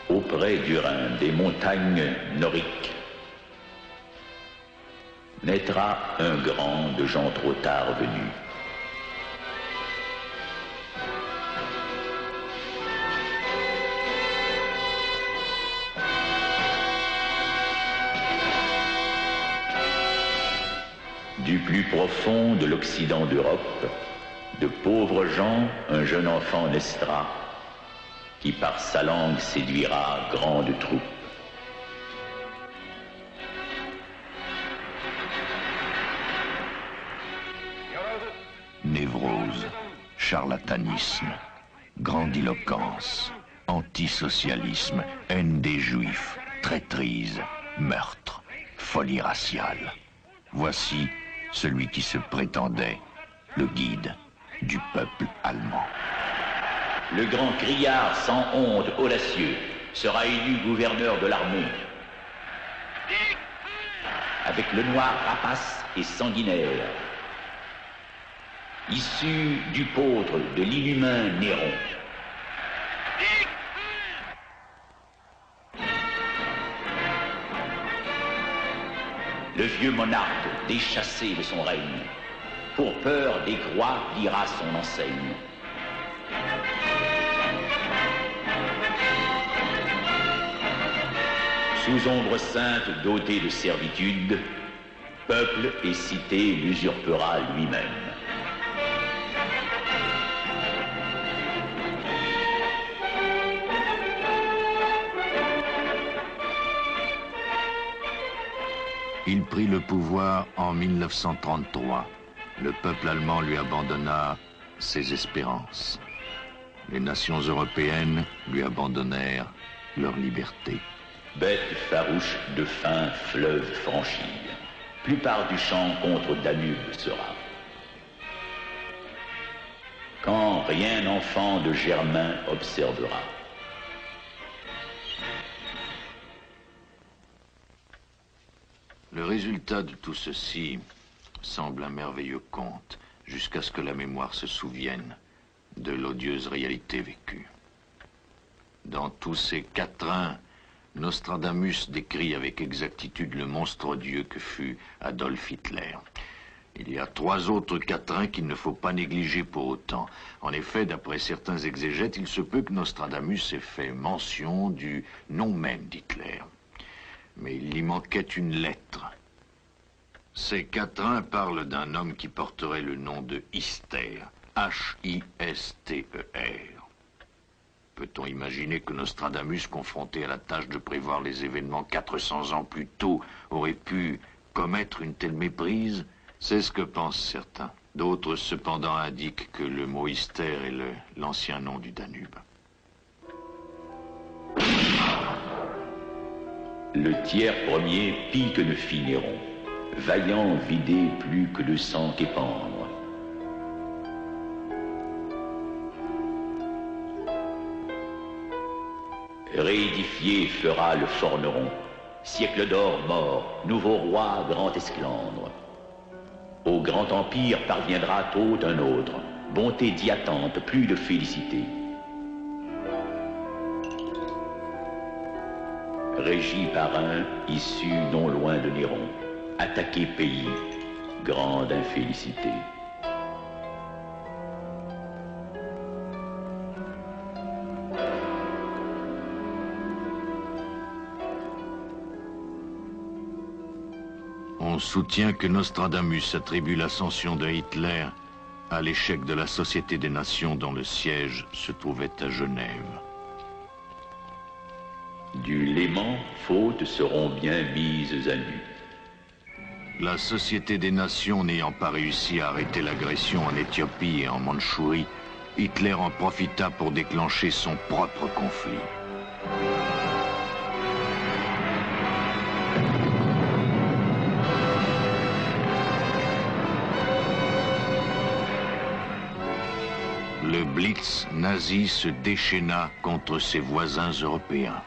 Auprès du Rhin, des montagnes noriques, naîtra un grand de gens trop tard venus. Du plus profond de l'Occident d'Europe, de pauvres gens, un jeune enfant naîtra, qui par sa langue séduira grande troupe. Névrose, charlatanisme, grandiloquence, antisocialisme, haine des juifs, traîtrise, meurtre, folie raciale. Voici celui qui se prétendait le guide du peuple allemand. Le grand criard sans honte audacieux sera élu gouverneur de l'armée. Avec le noir rapace et sanguinaire, issu du pautre de l'inhumain Néron. Le vieux monarque, déchassé de son règne, pour peur des croix, pliera son enseigne. Sous ombre sainte dotée de servitude, peuple et cité l'usurpera lui-même. Il prit le pouvoir en 1933. Le peuple allemand lui abandonna ses espérances. Les nations européennes lui abandonnèrent leur liberté. Bête farouche de fin fleuve franchie, plupart du champ contre Danube sera. Quand rien enfant de Germain observera. Le résultat de tout ceci semble un merveilleux conte, jusqu'à ce que la mémoire se souvienne de l'odieuse réalité vécue. Dans tous ces quatrains, Nostradamus décrit avec exactitude le monstre odieux que fut Adolf Hitler. Il y a 3 autres quatrains qu'il ne faut pas négliger pour autant. En effet, d'après certains exégètes, il se peut que Nostradamus ait fait mention du nom même d'Hitler. Mais il y manquait une lettre. Ces quatrains parlent d'un homme qui porterait le nom de Hister, H-I-S-T-E-R. Peut-on imaginer que Nostradamus, confronté à la tâche de prévoir les événements 400 ans plus tôt, aurait pu commettre une telle méprise? C'est ce que pensent certains. D'autres, cependant, indiquent que le mot Hister est l'ancien nom du Danube. Le tiers premier pis que ne fit Néron, vaillant vidé plus que de sang qu'épandre. Réédifié fera le forneron, siècle d'or mort, nouveau roi grand esclandre. Au grand empire parviendra tôt un autre, bonté diattante, plus de félicité. Régi par un, issu non loin de Néron, attaqué pays, grande infélicité. On soutient que Nostradamus attribue l'ascension de Hitler à l'échec de la Société des Nations dont le siège se trouvait à Genève. Du Léman, fautes seront bien mises à nu. La Société des Nations n'ayant pas réussi à arrêter l'agression en Éthiopie et en Mandchourie, Hitler en profita pour déclencher son propre conflit. Le Blitz nazi se déchaîna contre ses voisins européens.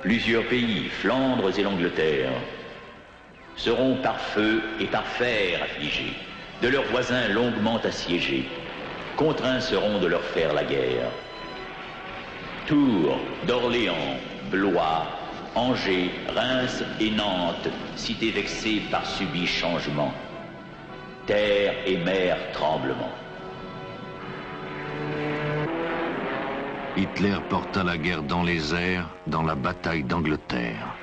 Plusieurs pays, Flandre et l'Angleterre, seront par feu et par fer affligés, de leurs voisins longuement assiégés. Contraints seront de leur faire la guerre. Tours, d'Orléans, Blois, Angers, Reims et Nantes, cités vexées par subis changements. Terre et mer tremblement. Hitler porta la guerre dans les airs, dans la bataille d'Angleterre.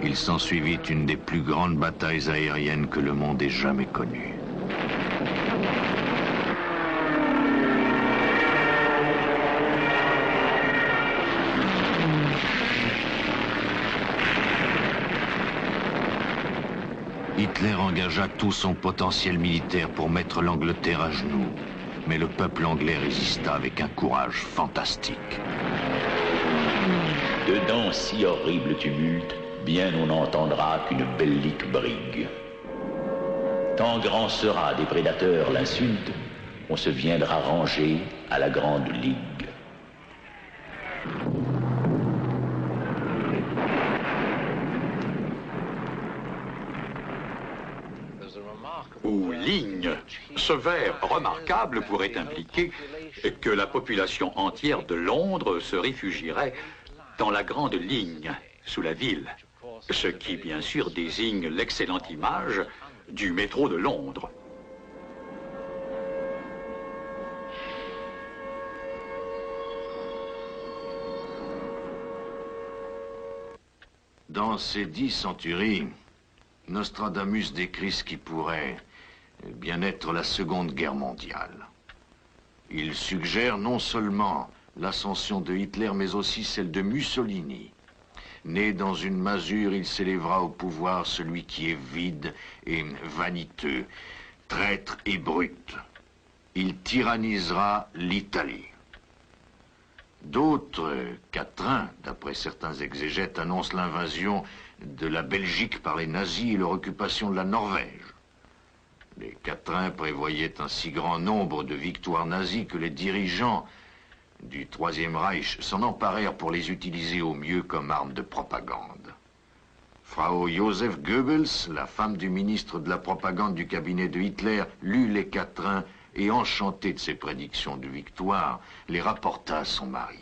Il s'ensuivit une des plus grandes batailles aériennes que le monde ait jamais connues. Hitler engagea tout son potentiel militaire pour mettre l'Angleterre à genoux. Mais le peuple anglais résista avec un courage fantastique. Dedans si horrible tumulte, bien on n'entendra qu'une bellique brigue. Tant grand sera des prédateurs l'insulte, on se viendra ranger à la Grande Ligue. Ou ligne. Ce vers remarquable pourrait impliquer que la population entière de Londres se réfugierait dans la Grande Ligne, sous la ville. Ce qui, bien sûr, désigne l'excellente image du métro de Londres. Dans ces 10 centuries, Nostradamus décrit ce qui pourrait bien être la Seconde Guerre mondiale. Il suggère non seulement l'ascension de Hitler, mais aussi celle de Mussolini. Né dans une masure, il s'élèvera au pouvoir celui qui est vide et vaniteux, traître et brute. Il tyrannisera l'Italie. D'autres quatrains, d'après certains exégètes, annoncent l'invasion de la Belgique par les nazis et leur occupation de la Norvège. Les quatrains prévoyaient un si grand nombre de victoires nazies que les dirigeants du Troisième Reich s'en emparèrent pour les utiliser au mieux comme arme de propagande. Frau Joseph Goebbels, la femme du ministre de la propagande du cabinet de Hitler, lut les quatrains et, enchantée de ses prédictions de victoire, les rapporta à son mari.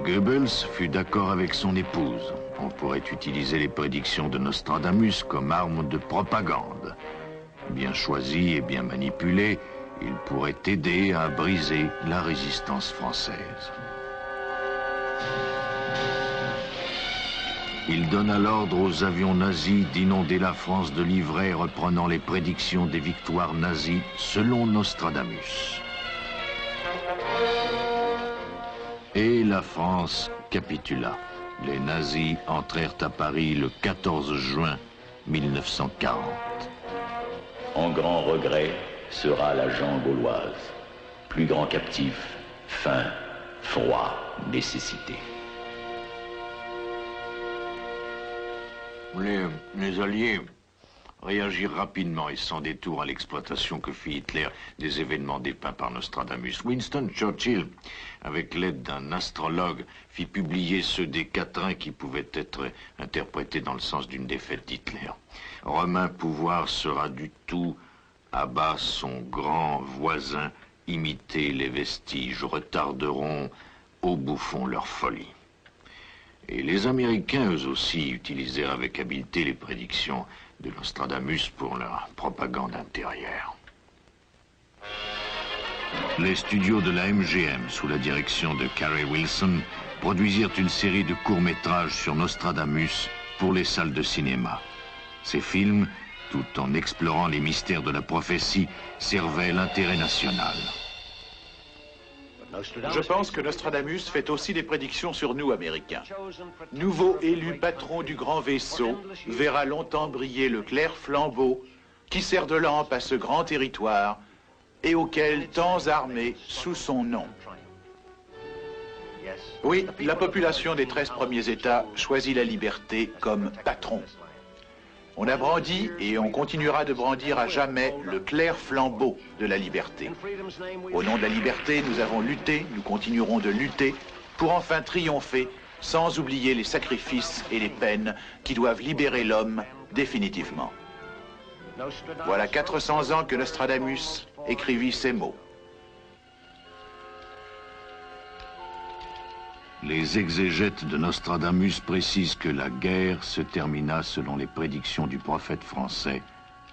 Goebbels fut d'accord avec son épouse. On pourrait utiliser les prédictions de Nostradamus comme arme de propagande. Bien choisi et bien manipulé, il pourrait aider à briser la résistance française. Il donna l'ordre aux avions nazis d'inonder la France de livrets reprenant les prédictions des victoires nazies selon Nostradamus. Et la France capitula. Les nazis entrèrent à Paris le 14 juin 1940. En grand regret sera la Jean gauloise. Plus grand captif, faim, froid, nécessité. Les Alliés réagirent rapidement et sans détour à l'exploitation que fit Hitler des événements dépeints par Nostradamus. Winston Churchill, avec l'aide d'un astrologue, fit publier ceux des quatrains qui pouvaient être interprétés dans le sens d'une défaite d'Hitler. Romain pouvoir sera du tout à bas son grand voisin, imiter les vestiges, retarderont au bouffon leur folie. Et les Américains, eux aussi, utilisèrent avec habileté les prédictions de Nostradamus pour leur propagande intérieure. Les studios de la MGM, sous la direction de Carey Wilson, produisirent une série de courts-métrages sur Nostradamus pour les salles de cinéma. Ces films, tout en explorant les mystères de la prophétie, servaient l'intérêt national. Je pense que Nostradamus fait aussi des prédictions sur nous, Américains. Nouveau élu patron du grand vaisseau verra longtemps briller le clair flambeau qui sert de lampe à ce grand territoire et auquel tant armés sous son nom. Oui, la population des 13 premiers États choisit la liberté comme patron. On a brandi et on continuera de brandir à jamais le clair flambeau de la liberté. Au nom de la liberté, nous avons lutté, nous continuerons de lutter pour enfin triompher, sans oublier les sacrifices et les peines qui doivent libérer l'homme définitivement. Voilà 400 ans que Nostradamus écrivit ces mots. Les exégètes de Nostradamus précisent que la guerre se termina selon les prédictions du prophète français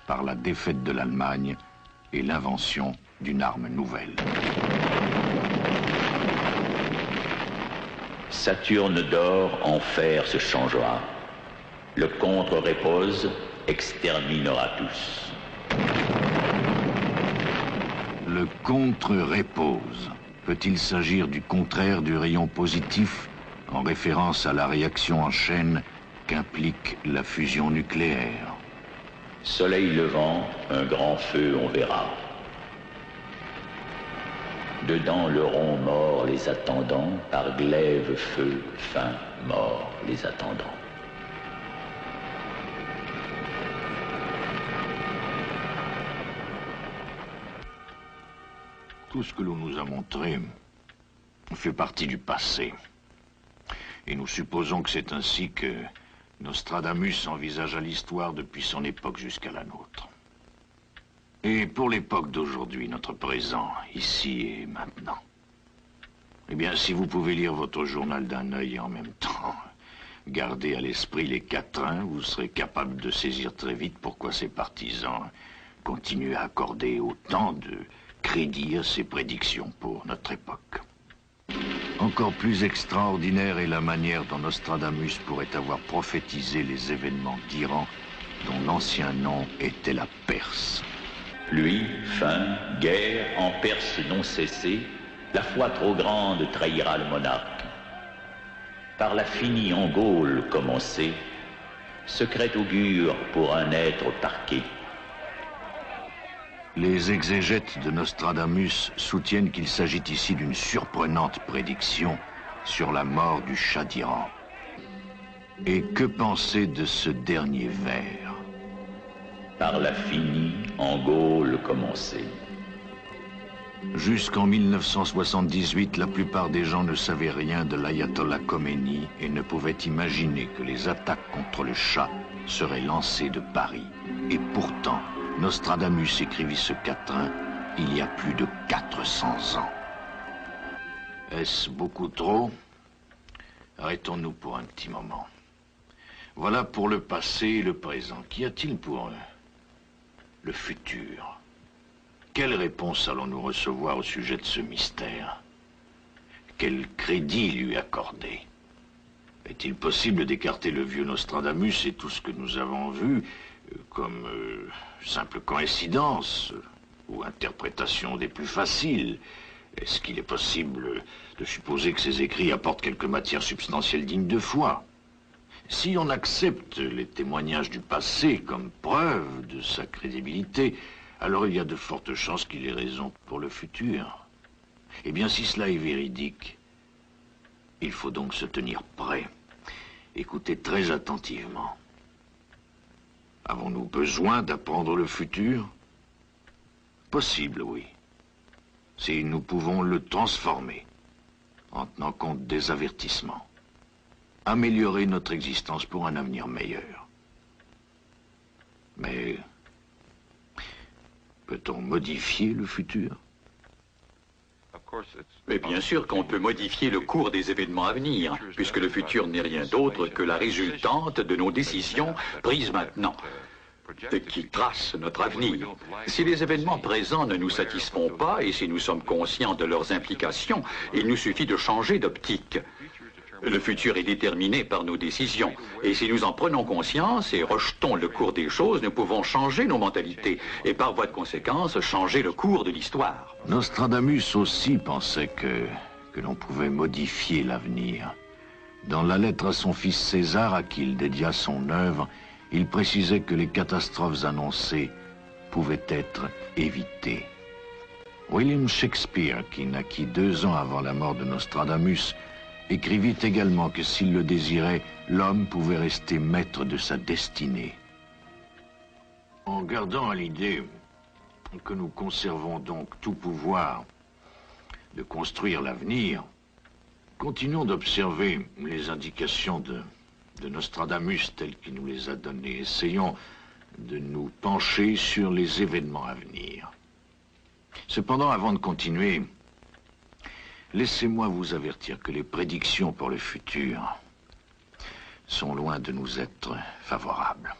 par la défaite de l'Allemagne et l'invention d'une arme nouvelle. Saturne dort, en fer se changera. Le contre-repose exterminera tous. Le contre-repose. Peut-il s'agir du contraire du rayon positif, en référence à la réaction en chaîne qu'implique la fusion nucléaire? Soleil levant, un grand feu on verra. Dedans le rond mort les attendant, par glaive feu fin mort les attendant. Tout ce que l'on nous a montré fait partie du passé. Et nous supposons que c'est ainsi que Nostradamus envisagea l'histoire depuis son époque jusqu'à la nôtre. Et pour l'époque d'aujourd'hui, notre présent, ici et maintenant. Eh bien, si vous pouvez lire votre journal d'un œil et en même temps garder à l'esprit les quatrains, vous serez capable de saisir très vite pourquoi ces partisans continuent à accorder autant de crédit à ces prédictions pour notre époque. Encore plus extraordinaire est la manière dont Nostradamus pourrait avoir prophétisé les événements d'Iran, dont l'ancien nom était la Perse. Lui, faim, guerre, en Perse non cessée, la foi trop grande trahira le monarque. Par la finie en Gaule commencée, secret augure pour un être parqué. Les exégètes de Nostradamus soutiennent qu'il s'agit ici d'une surprenante prédiction sur la mort du Shah d'Iran. Et que penser de ce dernier vers? Par la finie en Gaule commencée. Jusqu'en 1978, la plupart des gens ne savaient rien de l'ayatollah Khomeini et ne pouvaient imaginer que les attaques contre le Shah seraient lancées de Paris. Et pourtant, Nostradamus écrivit ce quatrain il y a plus de 400 ans. Est-ce beaucoup trop? Arrêtons-nous pour un petit moment. Voilà pour le passé et le présent. Qu'y a-t-il pour le futur? Quelle réponse allons-nous recevoir au sujet de ce mystère? Quel crédit lui accorder? Est-il possible d'écarter le vieux Nostradamus et tout ce que nous avons vu comme simple coïncidence ou interprétation des plus faciles? Est-ce qu'il est possible de supposer que ces écrits apportent quelque matière substantielle digne de foi? Si on accepte les témoignages du passé comme preuve de sa crédibilité, alors il y a de fortes chances qu'il ait raison pour le futur. Eh bien, si cela est véridique, il faut donc se tenir prêt. Écoutez très attentivement. Avons-nous besoin d'apprendre le futur? Possible, oui. Si nous pouvons le transformer, en tenant compte des avertissements. Améliorer notre existence pour un avenir meilleur. Mais peut-on modifier le futur? Mais bien sûr qu'on peut modifier le cours des événements à venir, puisque le futur n'est rien d'autre que la résultante de nos décisions prises maintenant, qui tracent notre avenir. Si les événements présents ne nous satisfont pas, et si nous sommes conscients de leurs implications, il nous suffit de changer d'optique. Le futur est déterminé par nos décisions. Et si nous en prenons conscience et rejetons le cours des choses, nous pouvons changer nos mentalités et par voie de conséquence, changer le cours de l'histoire. Nostradamus aussi pensait que l'on pouvait modifier l'avenir. Dans la lettre à son fils César, à qui il dédia son œuvre, il précisait que les catastrophes annoncées pouvaient être évitées. William Shakespeare, qui naquit 2 ans avant la mort de Nostradamus, écrivit également que s'il le désirait, l'homme pouvait rester maître de sa destinée. En gardant à l'idée que nous conservons donc tout pouvoir de construire l'avenir, continuons d'observer les indications de Nostradamus telles qu'il nous les a données. Essayons de nous pencher sur les événements à venir. Cependant, avant de continuer, laissez-moi vous avertir que les prédictions pour le futur sont loin de nous être favorables.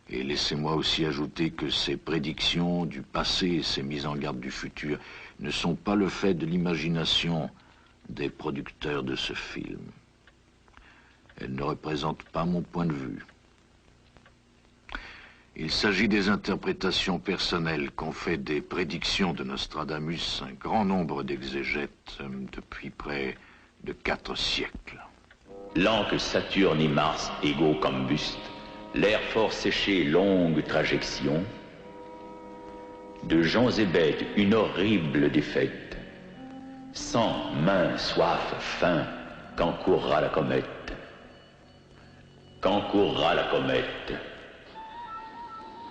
Et laissez-moi aussi ajouter que ces prédictions du passé et ces mises en garde du futur ne sont pas le fait de l'imagination des producteurs de ce film. Elles ne représentent pas mon point de vue. Il s'agit des interprétations personnelles qu'ont fait des prédictions de Nostradamus un grand nombre d'exégètes depuis près de 4 siècles. Lent que Saturne et Mars égaux comme buste, l'air fort séché, longue trajection, de gens et bêtes une horrible défaite, sang, main, soif, faim, quand courra la comète. Quand courra la comète.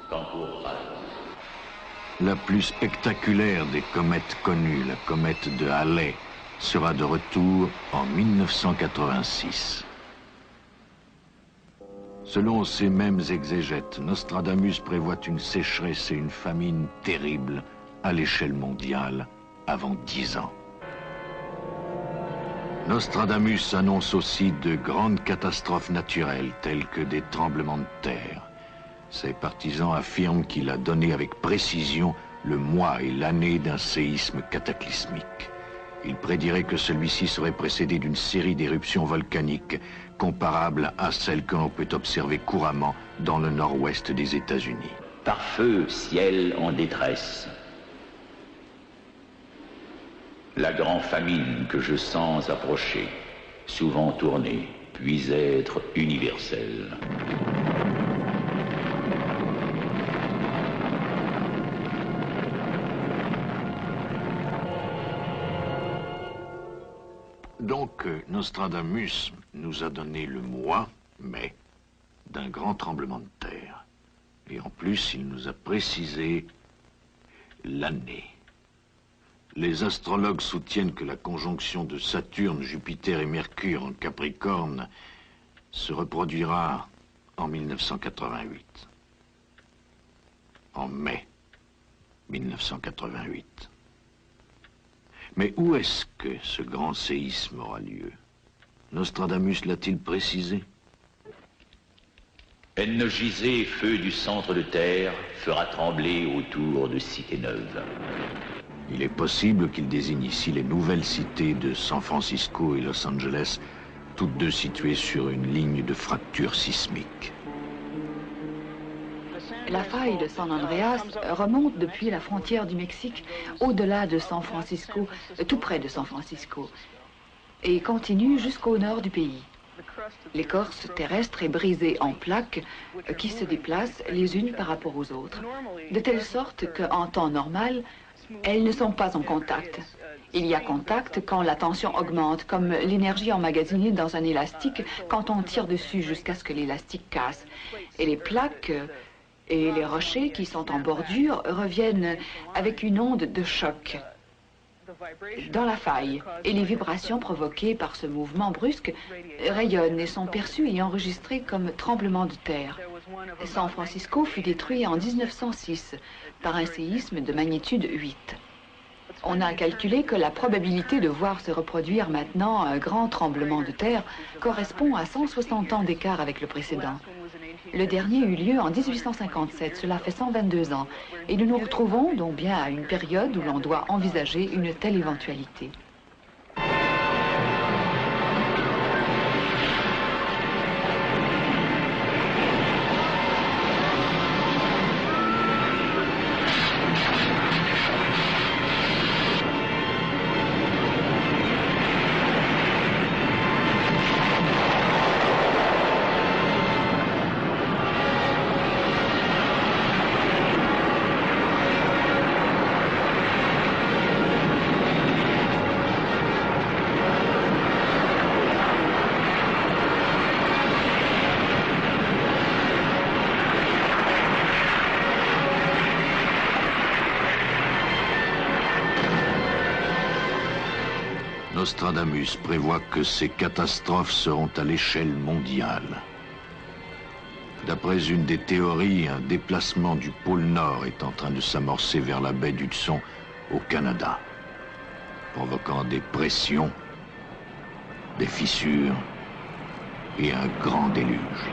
Quand courra la comète. La plus spectaculaire des comètes connues, la comète de Halley, sera de retour en 1986. Selon ces mêmes exégètes, Nostradamus prévoit une sécheresse et une famine terribles à l'échelle mondiale avant 10 ans. Nostradamus annonce aussi de grandes catastrophes naturelles telles que des tremblements de terre. Ses partisans affirment qu'il a donné avec précision le mois et l'année d'un séisme cataclysmique. Il prédirait que celui-ci serait précédé d'une série d'éruptions volcaniques comparables à celles que l'on peut observer couramment dans le nord-ouest des États-Unis. Par feu, ciel en détresse. La grande famine que je sens approcher, souvent tournée, puis être universelle. Donc, Nostradamus nous a donné le mois, mai, d'un grand tremblement de terre. Et en plus, il nous a précisé l'année. Les astrologues soutiennent que la conjonction de Saturne, Jupiter et Mercure en Capricorne se reproduira en 1988. En mai 1988. Mais où est-ce que ce grand séisme aura lieu? Nostradamus l'a-t-il précisé? Gisé, feu du centre de terre, fera trembler autour de cités neuves. Il est possible qu'il désigne ici les nouvelles cités de San Francisco et Los Angeles, toutes deux situées sur une ligne de fracture sismique. La faille de San Andreas remonte depuis la frontière du Mexique, au-delà de San Francisco, tout près de San Francisco, et continue jusqu'au nord du pays. L'écorce terrestre est brisée en plaques qui se déplacent les unes par rapport aux autres, de telle sorte qu'en temps normal, elles ne sont pas en contact. Il y a contact quand la tension augmente, comme l'énergie emmagasinée dans un élastique quand on tire dessus jusqu'à ce que l'élastique casse. Et les plaques et les rochers qui sont en bordure reviennent avec une onde de choc dans la faille, et les vibrations provoquées par ce mouvement brusque rayonnent et sont perçues et enregistrées comme tremblements de terre. San Francisco fut détruit en 1906 par un séisme de magnitude 8. On a calculé que la probabilité de voir se reproduire maintenant un grand tremblement de terre correspond à 160 ans d'écart avec le précédent. Le dernier eut lieu en 1857, cela fait 122 ans, et nous nous retrouvons donc bien à une période où l'on doit envisager une telle éventualité. Nostradamus prévoit que ces catastrophes seront à l'échelle mondiale. D'après une des théories, un déplacement du pôle Nord est en train de s'amorcer vers la baie d'Hudson au Canada, provoquant des pressions, des fissures et un grand déluge.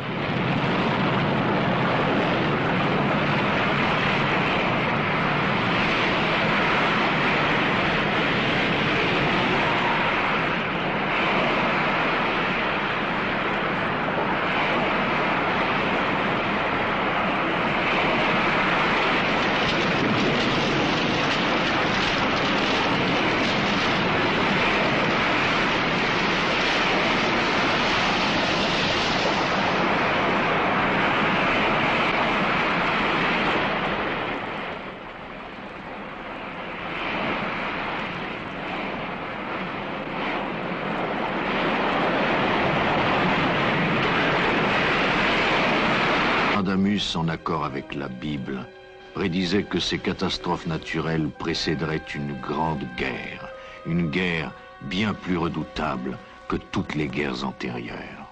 Nostradamus, en accord avec la Bible, prédisait que ces catastrophes naturelles précéderaient une grande guerre, une guerre bien plus redoutable que toutes les guerres antérieures.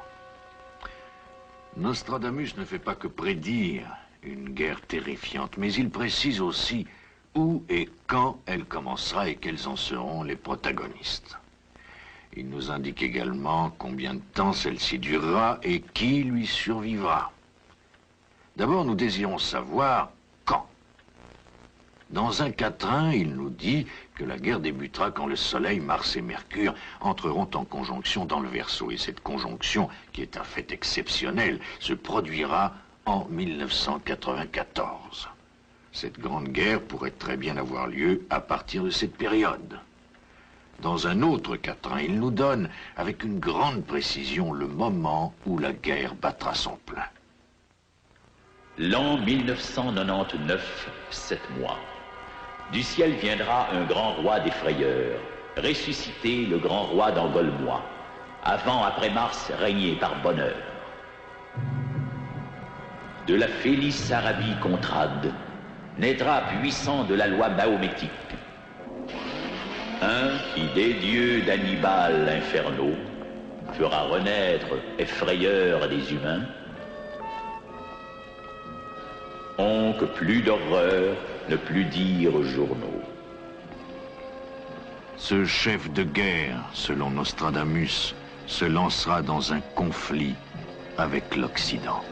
Nostradamus ne fait pas que prédire une guerre terrifiante, mais il précise aussi où et quand elle commencera et quels en seront les protagonistes. Il nous indique également combien de temps celle-ci durera et qui lui survivra. D'abord, nous désirons savoir quand. Dans un quatrain, il nous dit que la guerre débutera quand le Soleil, Mars et Mercure entreront en conjonction dans le Verseau. Et cette conjonction, qui est un fait exceptionnel, se produira en 1994. Cette grande guerre pourrait très bien avoir lieu à partir de cette période. Dans un autre quatrain, il nous donne avec une grande précision le moment où la guerre battra son plein. L'an 1999, 7 mois. Du ciel viendra un grand roi des frayeurs, ressusciter le grand roi d'Angolmois, avant, après Mars, régner par bonheur. De la Félice Arabie contrade, naîtra puissant de la loi mahométique. Un qui, des dieux d'Hannibal infernaux, fera renaître effrayeur des humains. On que plus d'horreur ne plus dire aux journaux. Ce chef de guerre, selon Nostradamus, se lancera dans un conflit avec l'Occident.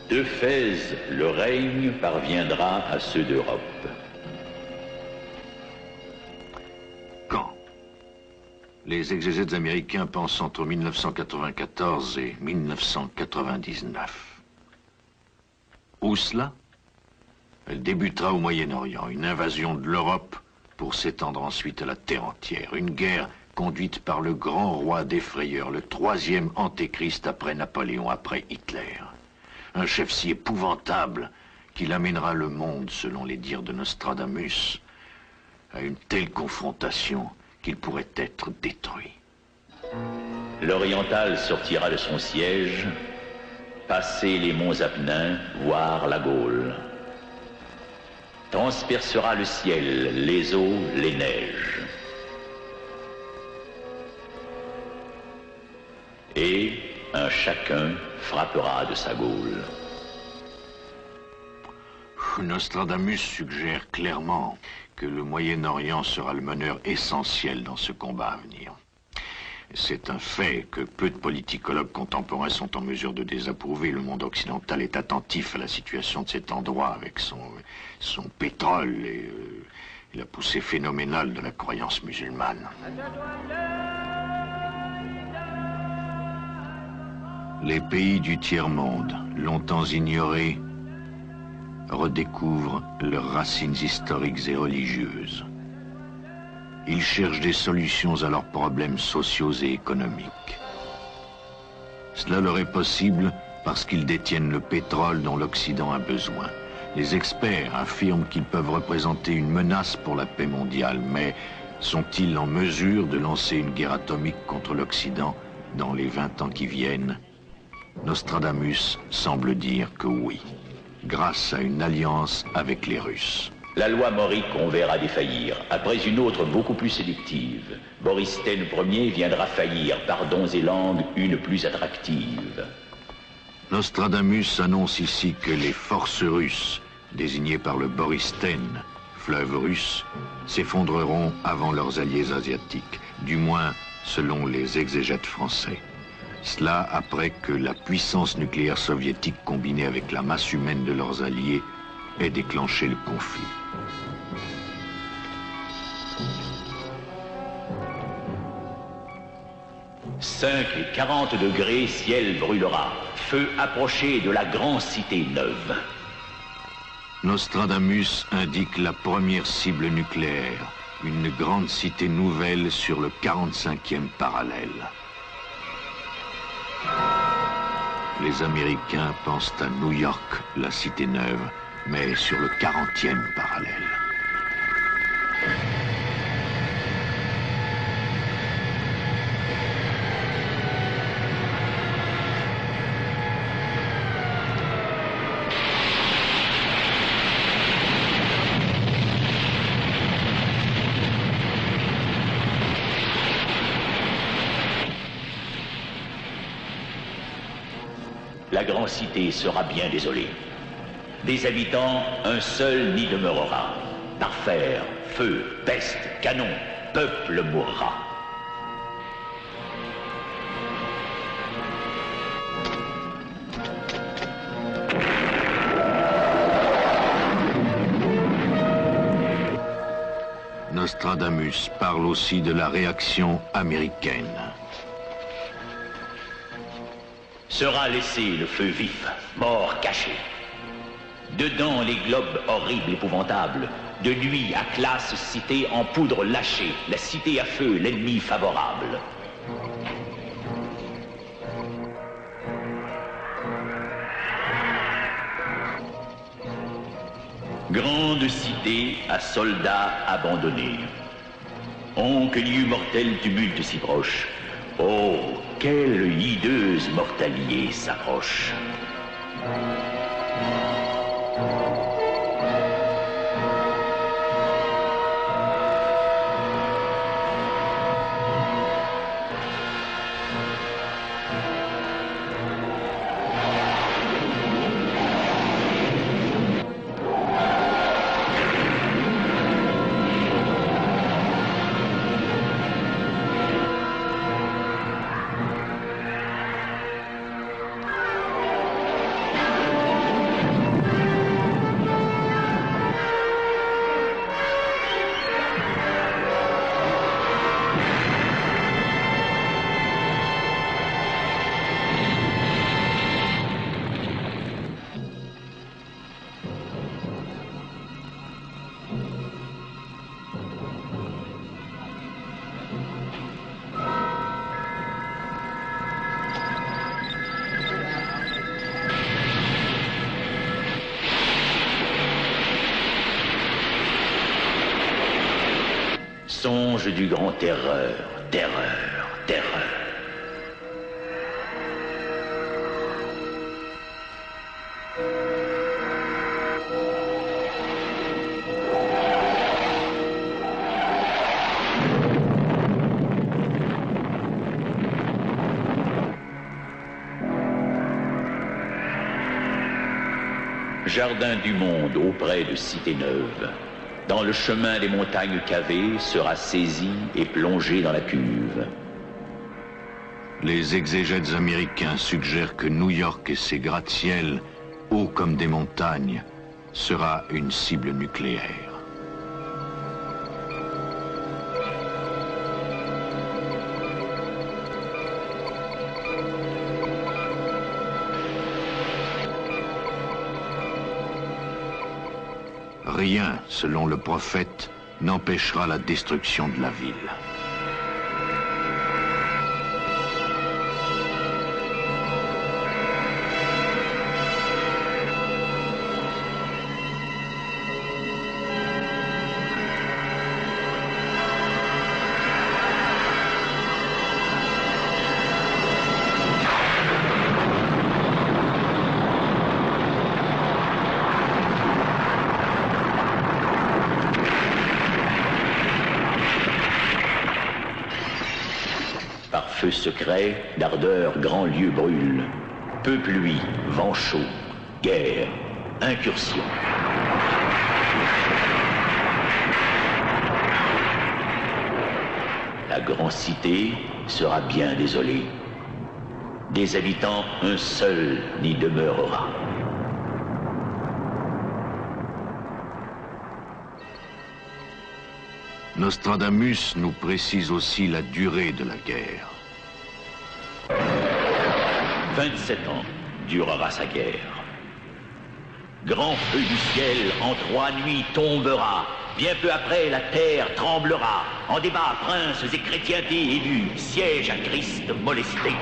D'Éphèse, le règne parviendra à ceux d'Europe. Quand? Les exégètes américains pensent entre 1994 et 1999. Où cela? Elle débutera au Moyen-Orient, une invasion de l'Europe pour s'étendre ensuite à la terre entière. Une guerre conduite par le grand roi des frayeurs, le troisième antéchrist après Napoléon, après Hitler. Un chef si épouvantable qu'il amènera le monde, selon les dires de Nostradamus, à une telle confrontation qu'il pourrait être détruit. L'Oriental sortira de son siège, passer les monts Apennins, voir la Gaule. Transpercera le ciel, les eaux, les neiges. Et un chacun frappera de sa Gaule. Nostradamus suggère clairement que le Moyen-Orient sera le meneur essentiel dans ce combat à venir. C'est un fait que peu de politicologues contemporains sont en mesure de désapprouver. Le monde occidental est attentif à la situation de cet endroit avec son pétrole et la poussée phénoménale de la croyance musulmane. Les pays du tiers-monde, longtemps ignorés, redécouvrent leurs racines historiques et religieuses. Ils cherchent des solutions à leurs problèmes sociaux et économiques. Cela leur est possible parce qu'ils détiennent le pétrole dont l'Occident a besoin. Les experts affirment qu'ils peuvent représenter une menace pour la paix mondiale, mais sont-ils en mesure de lancer une guerre atomique contre l'Occident dans les 20 ans qui viennent? Nostradamus semble dire que oui, grâce à une alliance avec les Russes. La loi Mauric, on verra défaillir, après une autre beaucoup plus sélective. Boris X Ier viendra faillir, par dons et langues, une plus attractive. Nostradamus annonce ici que les forces russes, désignées par le Borysthène, fleuve russe, s'effondreront avant leurs alliés asiatiques, du moins selon les exégètes français. Cela après que la puissance nucléaire soviétique combinée avec la masse humaine de leurs alliés ait déclenché le conflit. « 5 et 40 degrés, ciel brûlera. Feu approché de la grande cité neuve. » Nostradamus indique la première cible nucléaire, une grande cité nouvelle sur le 45e parallèle. Les Américains pensent à New York, la cité neuve, mais sur le 40e parallèle. La grande cité sera bien désolée. Des habitants, un seul n'y demeurera. Par fer, feu, peste, canon, peuple mourra. Nostradamus parle aussi de la réaction américaine. Sera laissé le feu vif, mort caché. Dedans les globes horribles, épouvantables. De nuit à classe cité en poudre lâchée. La cité à feu, l'ennemi favorable. Grande cité à soldats abandonnés. Oh, que n'y eut mortel tumulte si proche. Oh, quelle hideuse mortalier s'approche. Songe du grand terreur, terreur, terreur. Jardin du monde auprès de Cité Neuve. Dans le chemin des montagnes cavées, sera saisi et plongé dans la cuve. Les exégètes américains suggèrent que New York et ses gratte-ciels, hauts comme des montagnes, sera une cible nucléaire. Rien, selon le prophète, n'empêchera la destruction de la ville. feu secret, d'ardeur grand lieu brûle. Peu pluie, vent chaud, guerre, incursion. La grande cité sera bien désolée. Des habitants, un seul n'y demeurera. Nostradamus nous précise aussi la durée de la guerre. 27 ans durera sa guerre. Grand feu du ciel en 3 nuits tombera. Bien peu après, la terre tremblera. En débat, princes et chrétientés élus, siège à Christ molesté.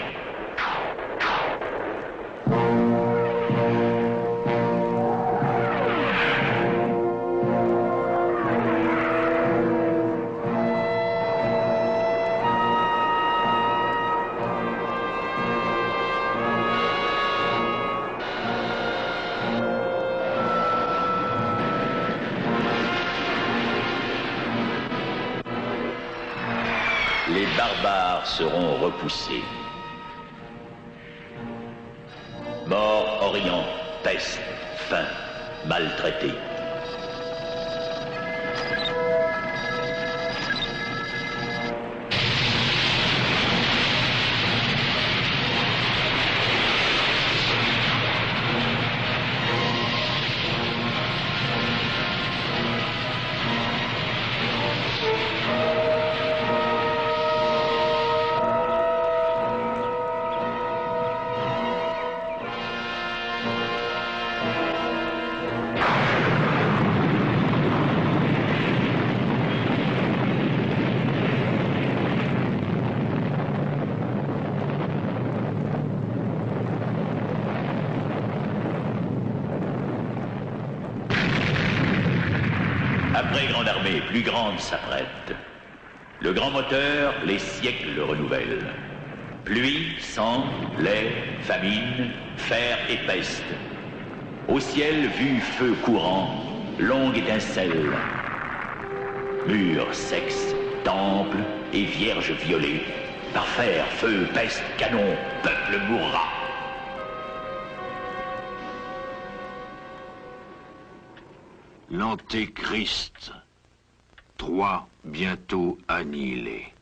Les barbares seront repoussés. Mort, Orient, peste, faim, maltraités. Après grande armée, plus grande s'apprête. Le grand moteur, les siècles le renouvellent. Pluie, sang, lait, famine, fer et peste. Au ciel, vue, feu courant, longue étincelle. Murs, sexe, temple et vierge violée. Par fer, feu, peste, canon, peuple mourra. L'Antéchrist, 3 bientôt annihilé.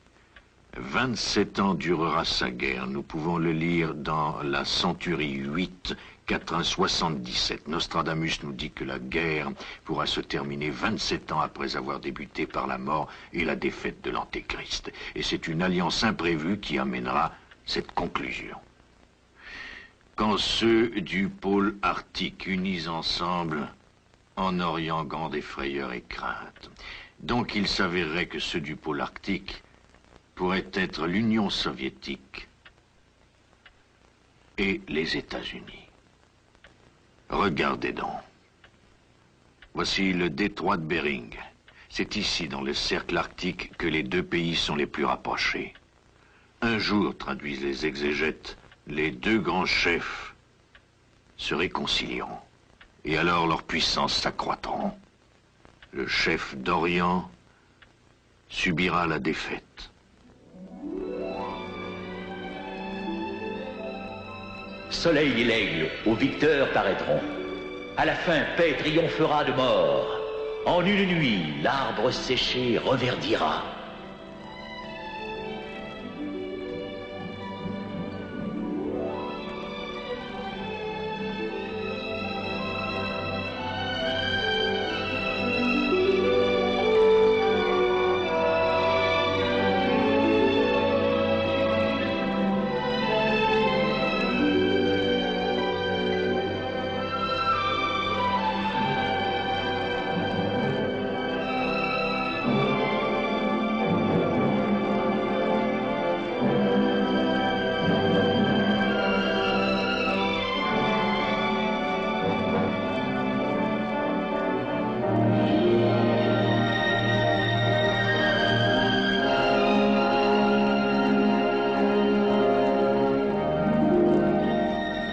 27 ans durera sa guerre. Nous pouvons le lire dans la Centurie 8, 477. Nostradamus nous dit que la guerre pourra se terminer 27 ans après avoir débuté par la mort et la défaite de l'Antéchrist. Et c'est une alliance imprévue qui amènera cette conclusion. Quand ceux du pôle arctique unissent ensemble, en Orient, grande frayeur et crainte. Donc il s'avérerait que ceux du pôle arctique pourraient être l'Union soviétique et les États-Unis. Regardez donc. Voici le détroit de Bering. C'est ici, dans le cercle arctique, que les deux pays sont les plus rapprochés. Un jour, traduisent les exégètes, les deux grands chefs se réconcilieront. Et alors leurs puissances s'accroîtront. Le chef d'Orient subira la défaite. Soleil et l'aigle, aux victeurs paraîtront. À la fin, paix triomphera de mort. En une nuit, l'arbre séché reverdira.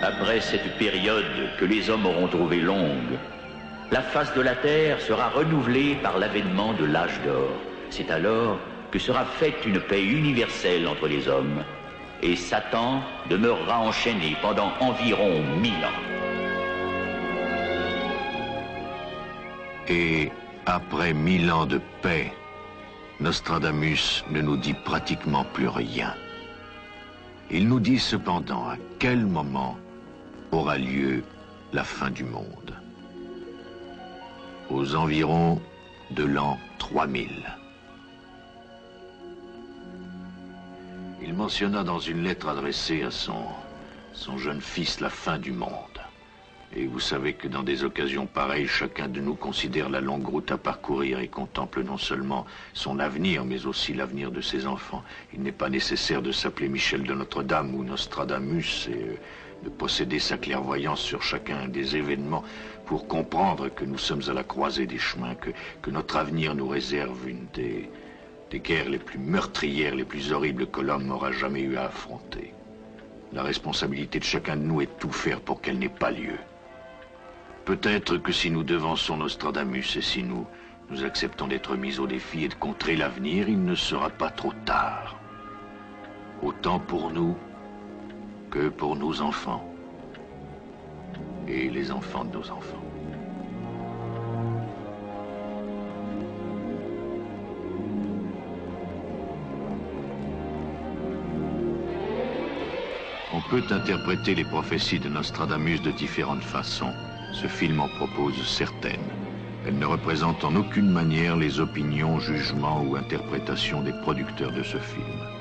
Après cette période que les hommes auront trouvée longue, la face de la Terre sera renouvelée par l'avènement de l'âge d'or. C'est alors que sera faite une paix universelle entre les hommes et Satan demeurera enchaîné pendant environ 1000 ans. Et après 1000 ans de paix, Nostradamus ne nous dit pratiquement plus rien. Il nous dit cependant à quel moment aura lieu la fin du monde. Aux environs de l'an 3000. Il mentionna dans une lettre adressée à son jeune fils la fin du monde. Et vous savez que dans des occasions pareilles, chacun de nous considère la longue route à parcourir et contemple non seulement son avenir, mais aussi l'avenir de ses enfants. Il n'est pas nécessaire de s'appeler Michel de Notre-Dame ou Nostradamus et de posséder sa clairvoyance sur chacun des événements pour comprendre que nous sommes à la croisée des chemins, que notre avenir nous réserve une des guerres les plus meurtrières, les plus horribles que l'homme aura jamais eu à affronter. La responsabilité de chacun de nous est de tout faire pour qu'elle n'ait pas lieu. Peut-être que si nous devançons Nostradamus et si nous acceptons d'être mis au défi et de contrer l'avenir, il ne sera pas trop tard. Autant pour nous que pour nos enfants et les enfants de nos enfants. On peut interpréter les prophéties de Nostradamus de différentes façons. Ce film en propose certaines. Elle ne représente en aucune manière les opinions, jugements ou interprétations des producteurs de ce film.